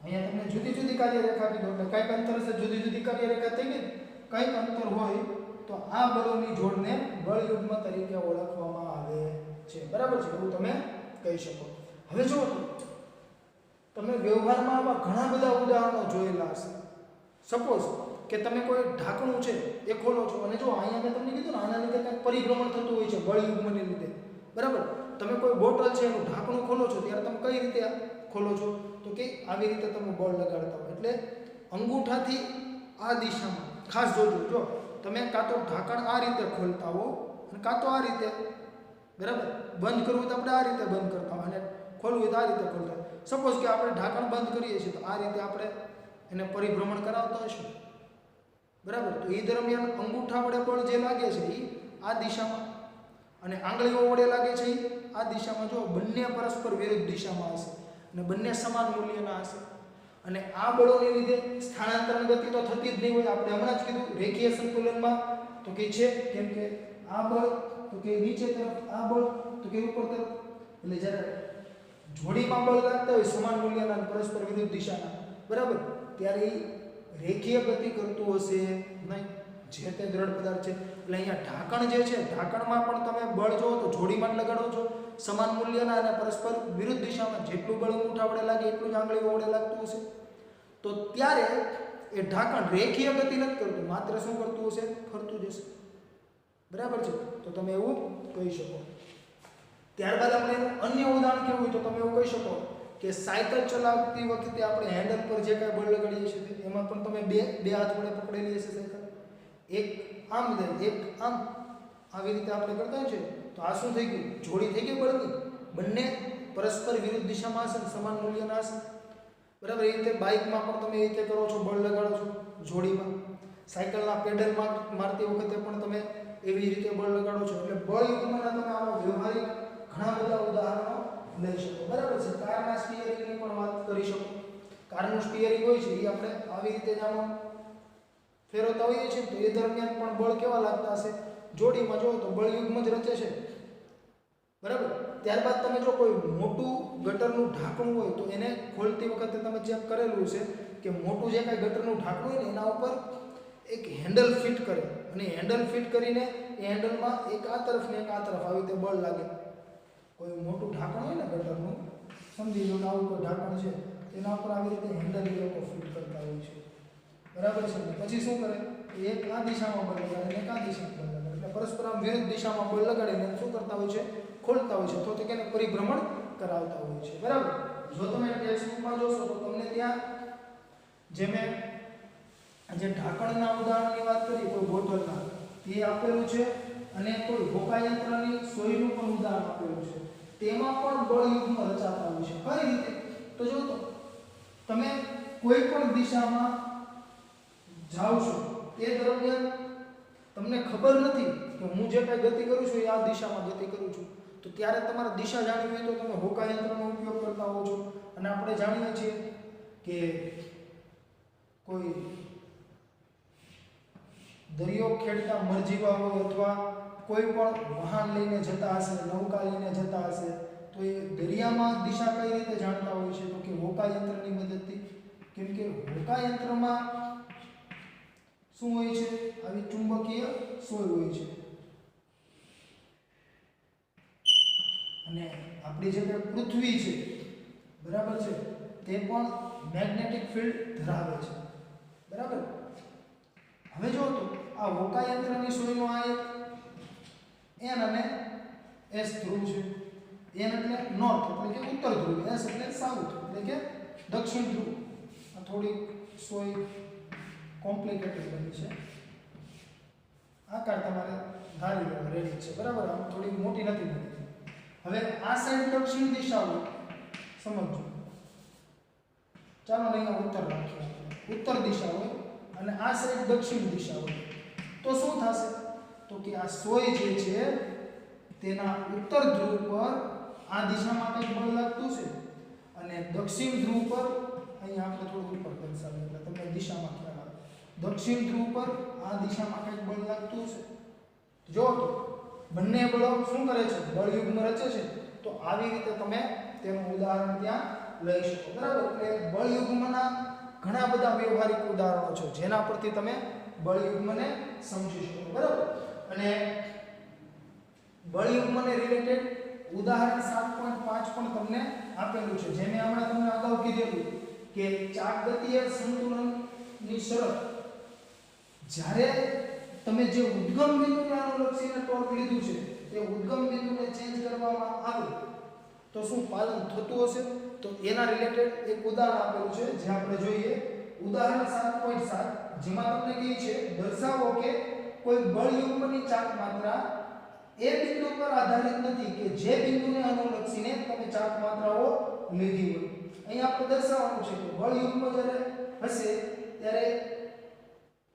[SPEAKER 1] અહીંયા તમને જુદી જુદી કાર્યરેખા કીધું એટલે કંઈક અંતર છે જુદી જુદી કાર્યરેખા થઈ ગઈ કંઈક અંતર હોય તો આ બળોની જોડને બળ યુગ્મ તરીકે ઓળખવામાં આવે છે બરાબર છે એવું તમે કહી શકો હવે જો તમે વ્યવહારમાં આવા ઘણા બધા ઉદાહરણો જોયેલા હશે સપોઝ કે તમે કોઈ ઢાંકણું છે એ ખોલો છો અને જો અહીંયા મેં તમને કીધું ને આના લીધે કંઈક પરિભ્રમણ થતું હોય છે બળ યુગ્મને લીધે બરાબર તમે કોઈ બોટલ છે એનું ઢાંકણું ખોલો છો ત્યારે તમે કઈ રીતે ખોલો છો તો કે આવી રીતે તમે બળ લગાડતા હોય એટલે અંગૂઠાથી આ દિશામાં ખાસ જોજો જો તમે કાં તો ઢાંકણ આ રીતે ખોલતા હો અને કાં તો આ રીતે બરાબર બંધ કરવું તો આપણે આ રીતે બંધ કરતા હોય અને ખોલવું હોય તો આ રીતે ખોલતા હોય સપોઝ કે આપણે ઢાંકણ બંધ કરીએ છીએ તો આ રીતે આપણે એને પરિભ્રમણ કરાવતા હશું બરાબર તો એ દરમિયાન અંગૂઠા વડે બળ જે લાગે છે એ આ દિશામાં અને આંગળીઓ વડે લાગે છે એ આ દિશામાં જો બંને પરસ્પર વિરુદ્ધ દિશામાં હશે અને બંને સમાન મૂલ્યના હશે અને આ બળોને લીધે સ્થાનાંતરણ ગતિ તો થતી જ નહીં હોય આપણે હમણાં જ કીધું રેખીય સંતુલનમાં તો કે છે કેમ કે આ બળ તો કે નીચે તરફ આ બળ તો કે ઉપર તરફ એટલે જ્યારે જોડીમાં બળ લાગતા હોય સમાન મૂલ્યના પરસ્પર વિરુદ્ધ દિશાના બરાબર ત્યારે એ રેખીય ગતિ કરતું હશે નહીં જે તે દ્રઢ પદાર્થ છે એટલે અહીંયા ઢાંકણ જે છે ઢાંકણમાં પણ તમે બળ જો તો જોડીમાં જ લગાડો છો સમાન મૂલ્યના અને પરસ્પર વિરુદ્ધ દિશામાં જેટલું બળ અંગૂઠા વડે લાગે એટલું જ આંગળીઓ વડે લાગતું હશે તો ત્યારે એ ઢાંકણ રેખીય ગતિ નથી કરતું માત્ર શું કરતું હશે ફરતું જશે બરાબર છે તો તમે એવું કહી શકો ત્યારબાદ આપણે એનું અન્ય ઉદાહરણ કેવું હોય તો તમે એવું કહી શકો કે સાયકલ ચલાવતી વખતે આપણે હેન્ડલ પર જે કાંઈ બળ લગાડીએ છીએ એમાં પણ તમે બે હાથ વડે પકડેલી હશે સાયકલ એક આમ દે એક આમ આવી રીતે આપણે કરતા હોય છે તો આ શું થઈ ગયું જોડી થઈ ગઈ બળની બંને પરસ્પર વિરુદ્ધ દિશામાં હશે સમાન મૂલ્યના હશે બરાબર એ રીતે બાઇકમાં પણ તમે એ રીતે કરો છો બળ લગાડો છો જોડીમાં સાયકલના પેડલ મારતી વખતે પણ તમે એવી રીતે બળ લગાડો છો એટલે બળ યુગ્મના તમે આવા વ્યવહારિક ઘણા બધા ઉદાહરણો લઈ શકો બરાબર છે કારના સ્ટીયરિંગની પણ વાત કરી શકો કારનું સ્ટીયરિંગ હોય છે એ આપણે આવી રીતે જ આમાં ફેરવતા હોઈએ છીએ તો એ દરમિયાન પણ બળ કેવા લાગતા હશે જોડીમાં જો તો બળ યુગ્મ જ રચે છે બરાબર. ત્યારબાદ તમે જો કોઈ મોટું ગટરનું ઢાંકણું હોય તો એને ખોલતી વખતે તમે ચેક કરેલું છે કે મોટું જે કાંઈ ગટરનું ઢાંકણું હોય ને એના ઉપર એક હેન્ડલ ફિટ કરે અને હેન્ડલ ફિટ કરીને એ હેન્ડલમાં એક આ તરફ ને એક આ તરફ આવી રીતે બળ લાગે. કોઈ મોટું ઢાંકણ હોય ને ગટરનું, સમજી લો કે આવું કોઈ ઢાંકણ છે, તેના ઉપર આવી રીતે હેન્ડલ એ લોકો ફિટ કરતા હોય છે. બરાબર છે ને? પછી શું કરે, એક આ દિશામાં બળ લગાડે અને એક આ દિશામાં બળ લગાડે, એટલે પરસ્પર આમ વિરુદ્ધ દિશામાં બળ લગાડીને શું કરતા હોય છે, ખોલતા હોય છે, અથવા તો તેને પરિભ્રમણ કરાવતા હોય છે. બરાબર. જો તમે ટેક્સ્ટબુકમાં જોશો તો તમને ત્યાં જે મેં જે ઢાંકણના ઉદાહરણની વાત કરી, કોઈ બોટલના, તે આપેલું છે, અને કોઈ હોકાયંત્રની સોયનું પણ ઉદાહરણ આપેલું છે. તેમાં પણ બળયુગ્મ રચાતા હોય છે. કઈ રીતે? તો જો તો તમે કોઈ પણ દિશામાં જાઓ છો, તે દરમિયાન તમને ખબર નથી કે હું જે કાંઈ ગતિ કરું છું એ આ દિશામાં ગતિ કરું છું, તો ત્યારે તમારે દિશા જાણવી હોય તો તમે હોકાયંત્રનો ઉપયોગ કરતા હોવ છો. અને આપણે જાણીએ છીએ કે કોઈ દરિયો ખેડતા મરજીવા હોય અથવા કોઈ પણ વાહન લઈને જતા હશે, નૌકા લઈને જતા હશે, તો એ દરિયામાં દિશા કઈ રીતે જાણતા હોય છે, તો કે હોકાયંત્રની મદદથી. કેમ કે હોકાયંત્રમાં શું હોય છે, આવી ચુંબકીય સોય હોય છે, અને આપણી જે પૃથ્વી છે, બરાબર છે, તે પણ મેગ્નેટિક ફિલ્ડ ધરાવે છે. બરાબર. હવે જો તો આ હોકાયંત્રની સોયનો આ એક એન અને એસ ધ્રુવ છે. એન એટલે નોર્થ એટલે કે ઉત્તર ધ્રુવ, એસ એટલે સાઉથ એટલે કે દક્ષિણ ધ્રુવ. આ થોડી સોય કોમ્પ્લિકેટેડ બની છે. આકાર તમારે ધારી લેવો રેડી છે. બરાબર. આમ થોડી મોટી નથી બની. હવે આ સાઈડ દક્ષિણ દિશા હોય, સમજો. ચાલો અહીંયા ઉત્તર રાખીએ. ઉત્તર દિશા હોય અને આ સાઈડ દક્ષિણ દિશા હોય, તો શું થશે, તો કે આ સોય જે છે તેના ઉત્તર ધ્રુવ પર આ દિશામાં કંઈક બળ લાગતું છે, અને દક્ષિણ ધ્રુવ પર અહીંયા આપણે થોડું ઉપર દર્શાવીએ એટલે તમને દિશામાં ખ્યાલ આવે. દક્ષિણ ધ્રુવ પર આ દિશામાં કંઈક બળ લાગતું છે. જો તો બંને બળો શું કરે છે, બળયુગ્મ રચે છે. તો આવી રીતે તમે તેનું ઉદાહરણ ત્યાં લઈ શકો. બરાબર. એટલે બળયુગ્મના ઘણા બધા વ્યવહારિક ઉદાહરણો છે જેના પરથી તમે બળયુગ્મને સમજી શકો. બરાબર. અને બળયુગ્મને રિલેટેડ ઉદાહરણ 7.5 પણ તમને આપેલું છે, જે મેં હમણાં તમને અગાઉ કીધેલું કે ચાકગતીય સંતુલનની શરત, જ્યારે તમે જે ઉદ્ગમ બિંદુને અનુલક્ષીને ટોર્ક લીધું છે તે ઉદ્ગમ બિંદુને ચેન્જ કરવામાં આવે તો શું પાલન થતું હશે, તો એના રિલેટેડ એક ઉદાહરણ આપેલું છે જે આપણે જોઈએ. ઉદાહરણ 7.7 જેમાં તમને કહે છે દર્શાવો કે કોઈ બળયુગ્મની ચાક માત્રા એ બિંદુ પર આધારિત નથી કે જે બિંદુને અનુલક્ષીને તમે ચાક માત્રાઓ લીધી હોય. અહીં આપણે દર્શાવવાનું છે કે બળયુગ્મ જ્યારે હશે ત્યારે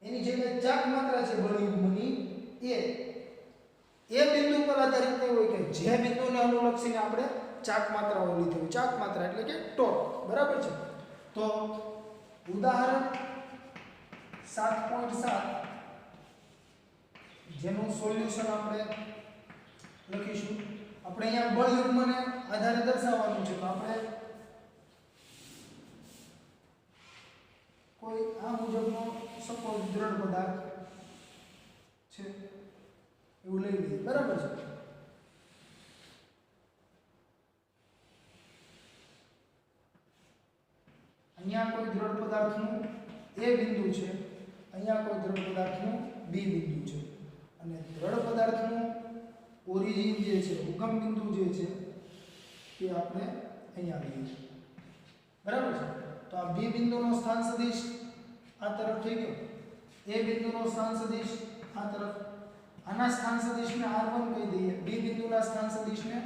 [SPEAKER 1] એની જે ચાક માત્રા છે બળયુગ્મની એ બિંદુ પર આધારિત નહીં હોય કે જે બિંદુને અનુલક્ષીને આપણે ચાક માત્રાઓ લીધી હોય. ચાક માત્રા એટલે કે ટોર્ક. બરાબર છે. તો ઉદાહરણ 7.7 જેનું સોલ્યુશન આપણે લખીશું. આપણે અહીંયા બળયુગ્મને આધારે દર્શાવવાનું છે, તો આપણે કોઈ આ મુજબનો સપોઝ દ્રઢ પદાર્થ છે એવું લઈ લઈએ. બરાબર છે. અહીંયા કોઈ દ્રઢ પદાર્થનું એ બિંદુ છે, અહીંયા કોઈ દ્રઢ પદાર્થનું બી બિંદુ છે, અને દ્રઢ પદાર્થનું ઓરિજિન જે છે, ઉગમ બિંદુ જે છે તે આપણે અહીંયા લઈએ. બરાબર છે. તો આ બી બિંદુનો સ્થાન સદિશ આ તરફ થઈ ગયો, એ બિંદુનો સ્થાન સદિશ આ તરફ, આના સ્થાન સદિશને r1 કહી દઈએ, બી બિંદુના સ્થાન સદિશને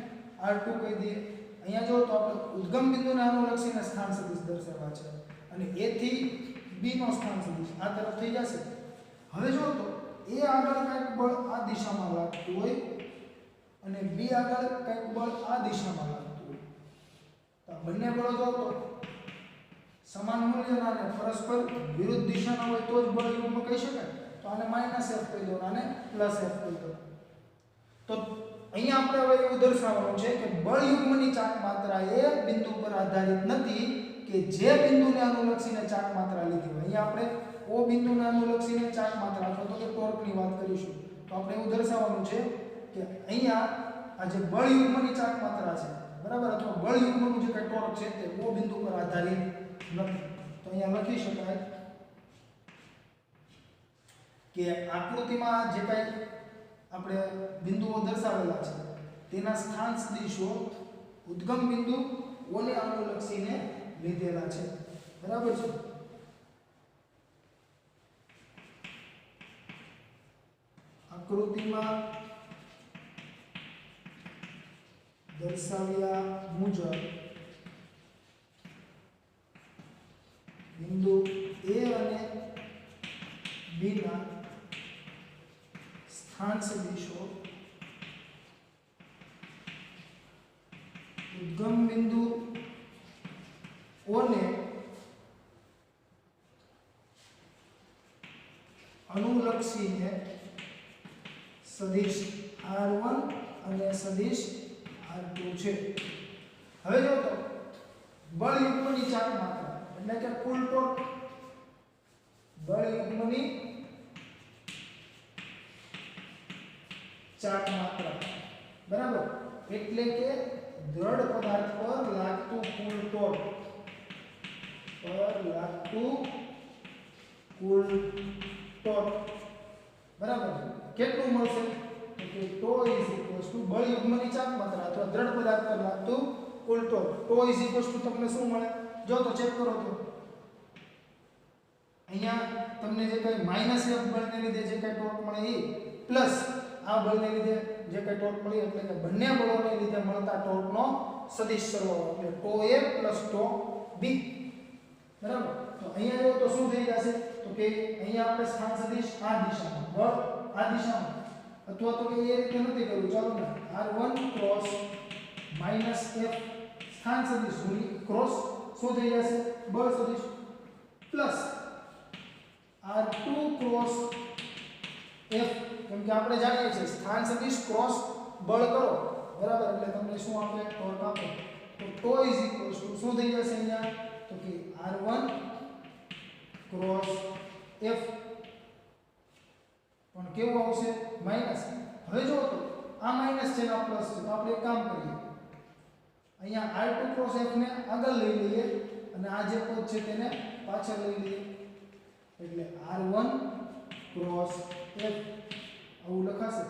[SPEAKER 1] r2 કહી દઈએ. અહીંયા જો તો આપણે ઉદ્ગમ બિંદુને અનુલક્ષીને સ્થાન સદિશ દર્શાવવા છે, અને a થી b નો સ્થાન સદિશ આ તરફ થઈ જશે. હવે જો તો a આગળ કંઈક બળ આ દિશામાં લાગતું હોય અને b આગળ કંઈક બળ આ દિશામાં લાગતું હોય, તો બંને બળો જો તો સમાન મૂલ્યના અને પરસ્પર વિરુદ્ધ દિશાના હોય તો જ બળયુગ્મ કહી શકાય. તો આને -f કહી દો, આને +f કહી દો. તો અહીંયા આપણે હવે એવું દર્શાવવાનું છે કે બળ યુગ્મની ચાક માત્રા એ બિંદુ પર આધારિત નથી કે જે બિંદુને અનુલક્ષીને ચાક માત્રા લીધી હોય. અહીંયા આપણે O બિંદુને અનુલક્ષીને ચાક માત્રા અથવા તો કે ટોર્કની વાત કરીશું. તો આપણે એવું દર્શાવવાનું છે કે અહીંયા આ જે બળ યુગ્મની ચાક માત્રા છે બરાબર, અથવા બળ યુગ્મનું જે કઈ ટોર્ક છે તે O બિંદુ પર આધારિત નથી. તો અહીંયા લખી શકાય કે આકૃતિમાં જે કઈ આપણે બિંદુઓ દર્શાવેલા છે તેના સ્થાન સદિશો ઉદ્ગમ બિંદુ O ને અનુલક્ષીને લીધેલા છે. બરાબર છે. આકૃતિમાં દર્શાવ્યા મુજબ બિંદુ A અને B ના સ્થાન સદિશો ઉદ્ગમ બિંદુ O ને અનુલક્ષીને સદિશ R1 અને સદિશ R2 છે. હવે જો તો બળ યુગ્મની ચાક માત્રા એટલે કે કુલ ટોર્ક, બળ યુગ્મની ચાક માત્રા બરાબર, એટલે કે દ્રઢ પદાર્થ પર લાગતું કુલ ટોર્ક, બરાબર કેટલું મળશે તો કે બળ યુગ્મની ચાક માત્રા અથવા દ્રઢ પદાર્થ પર લાગતું કુલ ટોર્ક. તમને શું મળે જો તો ચેક કરો તો અહીંયા તમને જે કઈ -F બળને લીધે જે કઈ ટોર્ક મળે એ પ્લસ આ બળને લીધે જે કઈ ટોર્ક મળી એટલે કે બંને બળોને લીધે મળતા ટોર્કનો સદિશ સરવાળો એટલે ટો A પ્લસ ટો B. બરાબર. તો અહીંયા જો તો શું થઈ જશે તો કે અહીંયા આપણે સ્થાન સદિશ આ દિશામાં, બળ આ દિશામાં, અથવા તો કે એ રીતે નથી કરવું. ચાલો ને R1 ક્રોસ -F સ્થાન સદિશ ક્રોસ શું થઈ જશે બળ સદિશ પ્લસ R2 ક્રોસ F, કેમ કે આપણે જાણીએ છીએ સ્થાન સદિશ ક્રોસ બળ કરો બરાબર એટલે તમને શું આપે ટોર્ક આપે. તો ટો શું થઈ જશે અહીંયા તો કે R1 ક્રોસ F પણ કેવું આવશે માઈનસ. હવે જો તો આ માઈનસ છે ને આ પ્લસ છે તો આપણે એક કામ કરીએ અહીંયા R2 ક્રોસ F ને આગળ લઈ લઈએ અને આ જે પદ છે તેને પાછળ લઈ લઈએ એટલે R1 ક્રોસ F આવું લખાશે.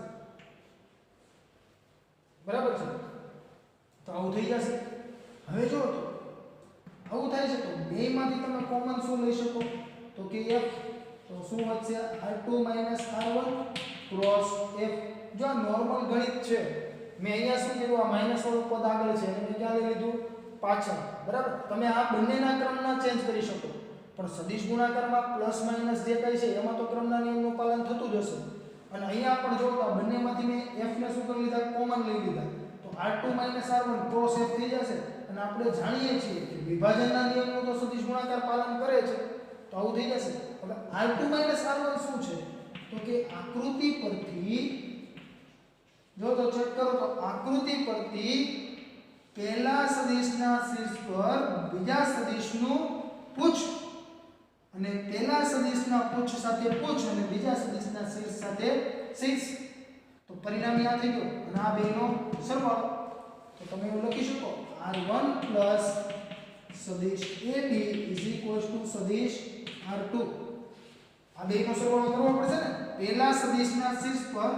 [SPEAKER 1] બરાબર છે. તો આવું થઈ જશે. હવે જો તો આવું થાય છે તો બેમાંથી તમે કોમન શું લઈ શકો તો કે F, તો શું વધશે R2 R1 ક્રોસ F. જો આ નોર્મલ ગણિત છે મેં અહીંયા શું કર્યું આ માઈનસ વાળું પદ આગળ છે અને મેં ક્યાં લઈ લીધું પાછળ. બરાબર. તમે આ બંનેના ક્રમના ચેન્જ કરી શકો પણ સદિશ ગુણાકારમાં પ્લસ માઈનસ જે કઈ છે એમાં તો ક્રમના નિયમનું પાલન થતું જ હશે. અને અહીંયા પણ જો આ બંનેમાંથી મેં F ને શું કરી લીધા કોમન લઈ લીધા તો R2 R1 ક્રોસ F થઈ જશે. અને આપણે જાણીએ છીએ કે વિભાજનના નિયમનું તો સદિશ ગુણાકાર પાલન કરે છે તો આવું થઈ જશે. હવે R2 R1 શું છે તો કે આકૃતિ પરથી જો તો ચેક કરો તો આકૃતિ પરથી પહેલા સદિશના શીર્ષ પર બીજા સદિશનું પૂછ અને પહેલા સદિશના પૂછ સાથે પૂછ અને બીજા સદિશના શીર્ષ સાથે શીર્ષ, તો પરિણામ આ થઈ ગયો અને આ બેનો સરવાળો. તો તમે એવું લખી શકો R1 પ્લસ સદિશ AB સદિશ R2. આ બેનો સરવાળો કરવો પડશે ને. પહેલા સદિશના શીર્ષ પર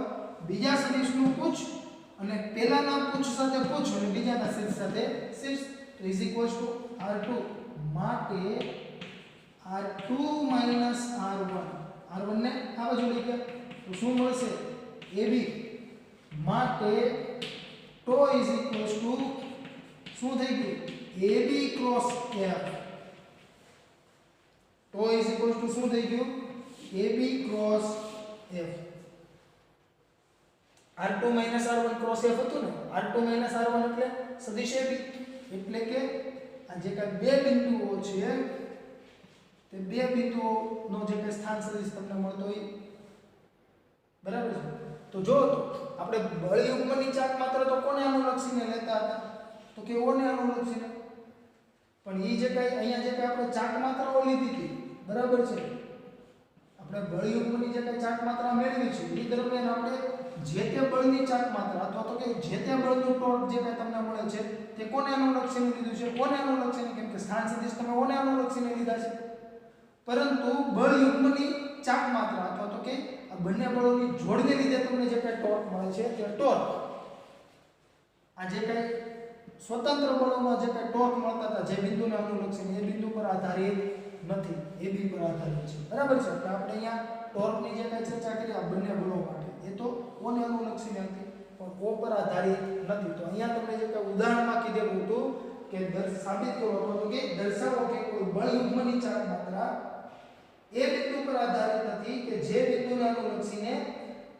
[SPEAKER 1] બીજા સદિશનું પૂછ અને પહેલાના પૂછ સાથે પૂછ અને બીજાના શીર્ષ સાથે શીર્ષ, તો R2 માટે R2 R1 ને આ બાજુ લઈ ગયા તો શું મળશે AB માટે ટો શું થઈ ગયું AB ક્રોસ F. ટો શું થઈ ગયું AB cross F. R2 R1 cross F હતું ને R2 R1 એટલે સદિશ AB એટલે કે આ જે કઈ બે બિંદુઓ છે તે બે બિંદુઓનો જે કઈ સ્થાન સદિશ તમને મળતો હોય બરાબર છે તો જો તો આપણે બળ યુગ્મની ચાક માત્ર તો કોને અનુલક્ષીને લેતા હતા તો કે ઓને અનુલક્ષીને, પણ ઈ જે કાઈ અહીંયા જે કાઈ આપણે ચાક માત્રાઓ લીધી હતી બરાબર છે, આપણે બળ યુગ્મની જે કાઈ ચાક માત્રા મેળવી છે એ દરમિયાન આપણે જે તે બળની ચાક માત્રા અથવા તો કે જે તે બળનું ટોર્ક જે કાઈ તમને મળે છે તે કોને અનુલક્ષીને લીધું છે, કોને અનુલક્ષીને, કેમ કે સ્થાન સદિશ તમે ઓને અનુલક્ષીને લીધા છે, પરંતુ બળ યુગ્મની ચાક માત્રા અથવા તો કે આ બંને બળોની જોડને લીધે તમને જે કાઈ ટોર્ક મળે છે તે ટોર્ક આ જે કાઈ સ્વતંત્ર બળોમાં જે કાઈ ટોર્ક મળતા હતા જે બિંદુને અનુલક્ષીને એ બિંદુ પર આધારિત નથી, એ બી પર આધારિત છે બરાબર છે। તો આપણે અહીંયા ટોર્કની જે કાઈ ચર્ચા કરી આ બંને બળો માટે એ તો કોને અનુલક્ષીને હતી પણ ઓ પર આધારિત નથી। તો અહીંયા તમને જે કાઈ ઉદાહરણમાં કીધેલું હતું કે સાબિત કરો અથવા તો કે દર્શાવો કે કોઈ બળ યુગ્મની ચાક માત્રા એ બિંદુ પર આધારિત નથી કે જે બિંદુને અનુલક્ષીને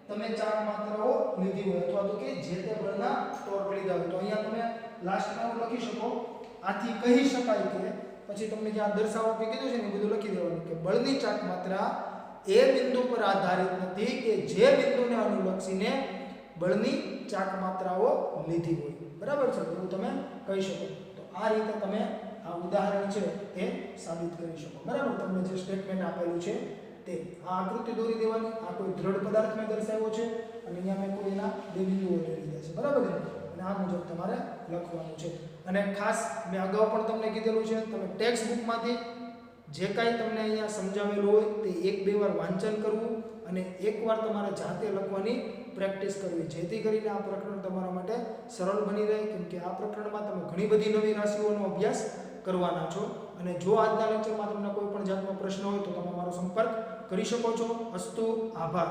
[SPEAKER 1] તમે ચાક માત્રાઓ લીધી હોય અથવા તો કે જે તે બળના ટોર્ક લીધા હોય। તો અહીંયા તમે લાસ્ટમાં લખી શકો, આથી કહી શકાય કે પછી તમને જ્યાં દર્શાવો કે કીધું છે ને બધું લખી દેવાનું કે બળની ચાક માત્રા એ બિંદુ પર આધારિત નથી કે જે બિંદુને અનુલક્ષીને બળની ચાક માત્રાઓ લીધી હોય બરાબર છે, એવું તમે કહી શકો। તો આ રીતે તમે આ ઉદાહરણ છે તે સાબિત કરી શકો બરાબર। તમને જે સ્ટેટમેન્ટ આપેલું છે તે આ આકૃતિ દોરી દેવાની, આ કોઈ દ્રઢ પદાર્થ મેં દર્શાવ્યો છે અને અહીંયા મેં કોઈ એના બે બિંદુઓ લઈ લીધા છે બરાબર છે, અને આ મુજબ તમારે લખવાનું છે। અને ખાસ મેં અગાઉ પણ તમને કીધેલું છે તમે ટેક્સ્ટ બુકમાંથી જે કાંઈ તમને અહીંયા સમજાવેલું હોય તે એક બે વાર વાંચન કરવું અને એકવાર તમારે જાતે લખવાની પ્રેક્ટિસ કરવી, જેથી કરીને આ પ્રકરણ તમારા માટે સરળ બની રહે, કેમ કે આ પ્રકરણમાં તમે ઘણી બધી નવી રાશિઓનો અભ્યાસ કરવાના છો। અને જો આજના લેક્ચરમાં તમને કોઈ પણ જાતનો પ્રશ્ન હોય તો તમે મારો સંપર્ક કરી શકો છો। અસ્તુ, આભાર।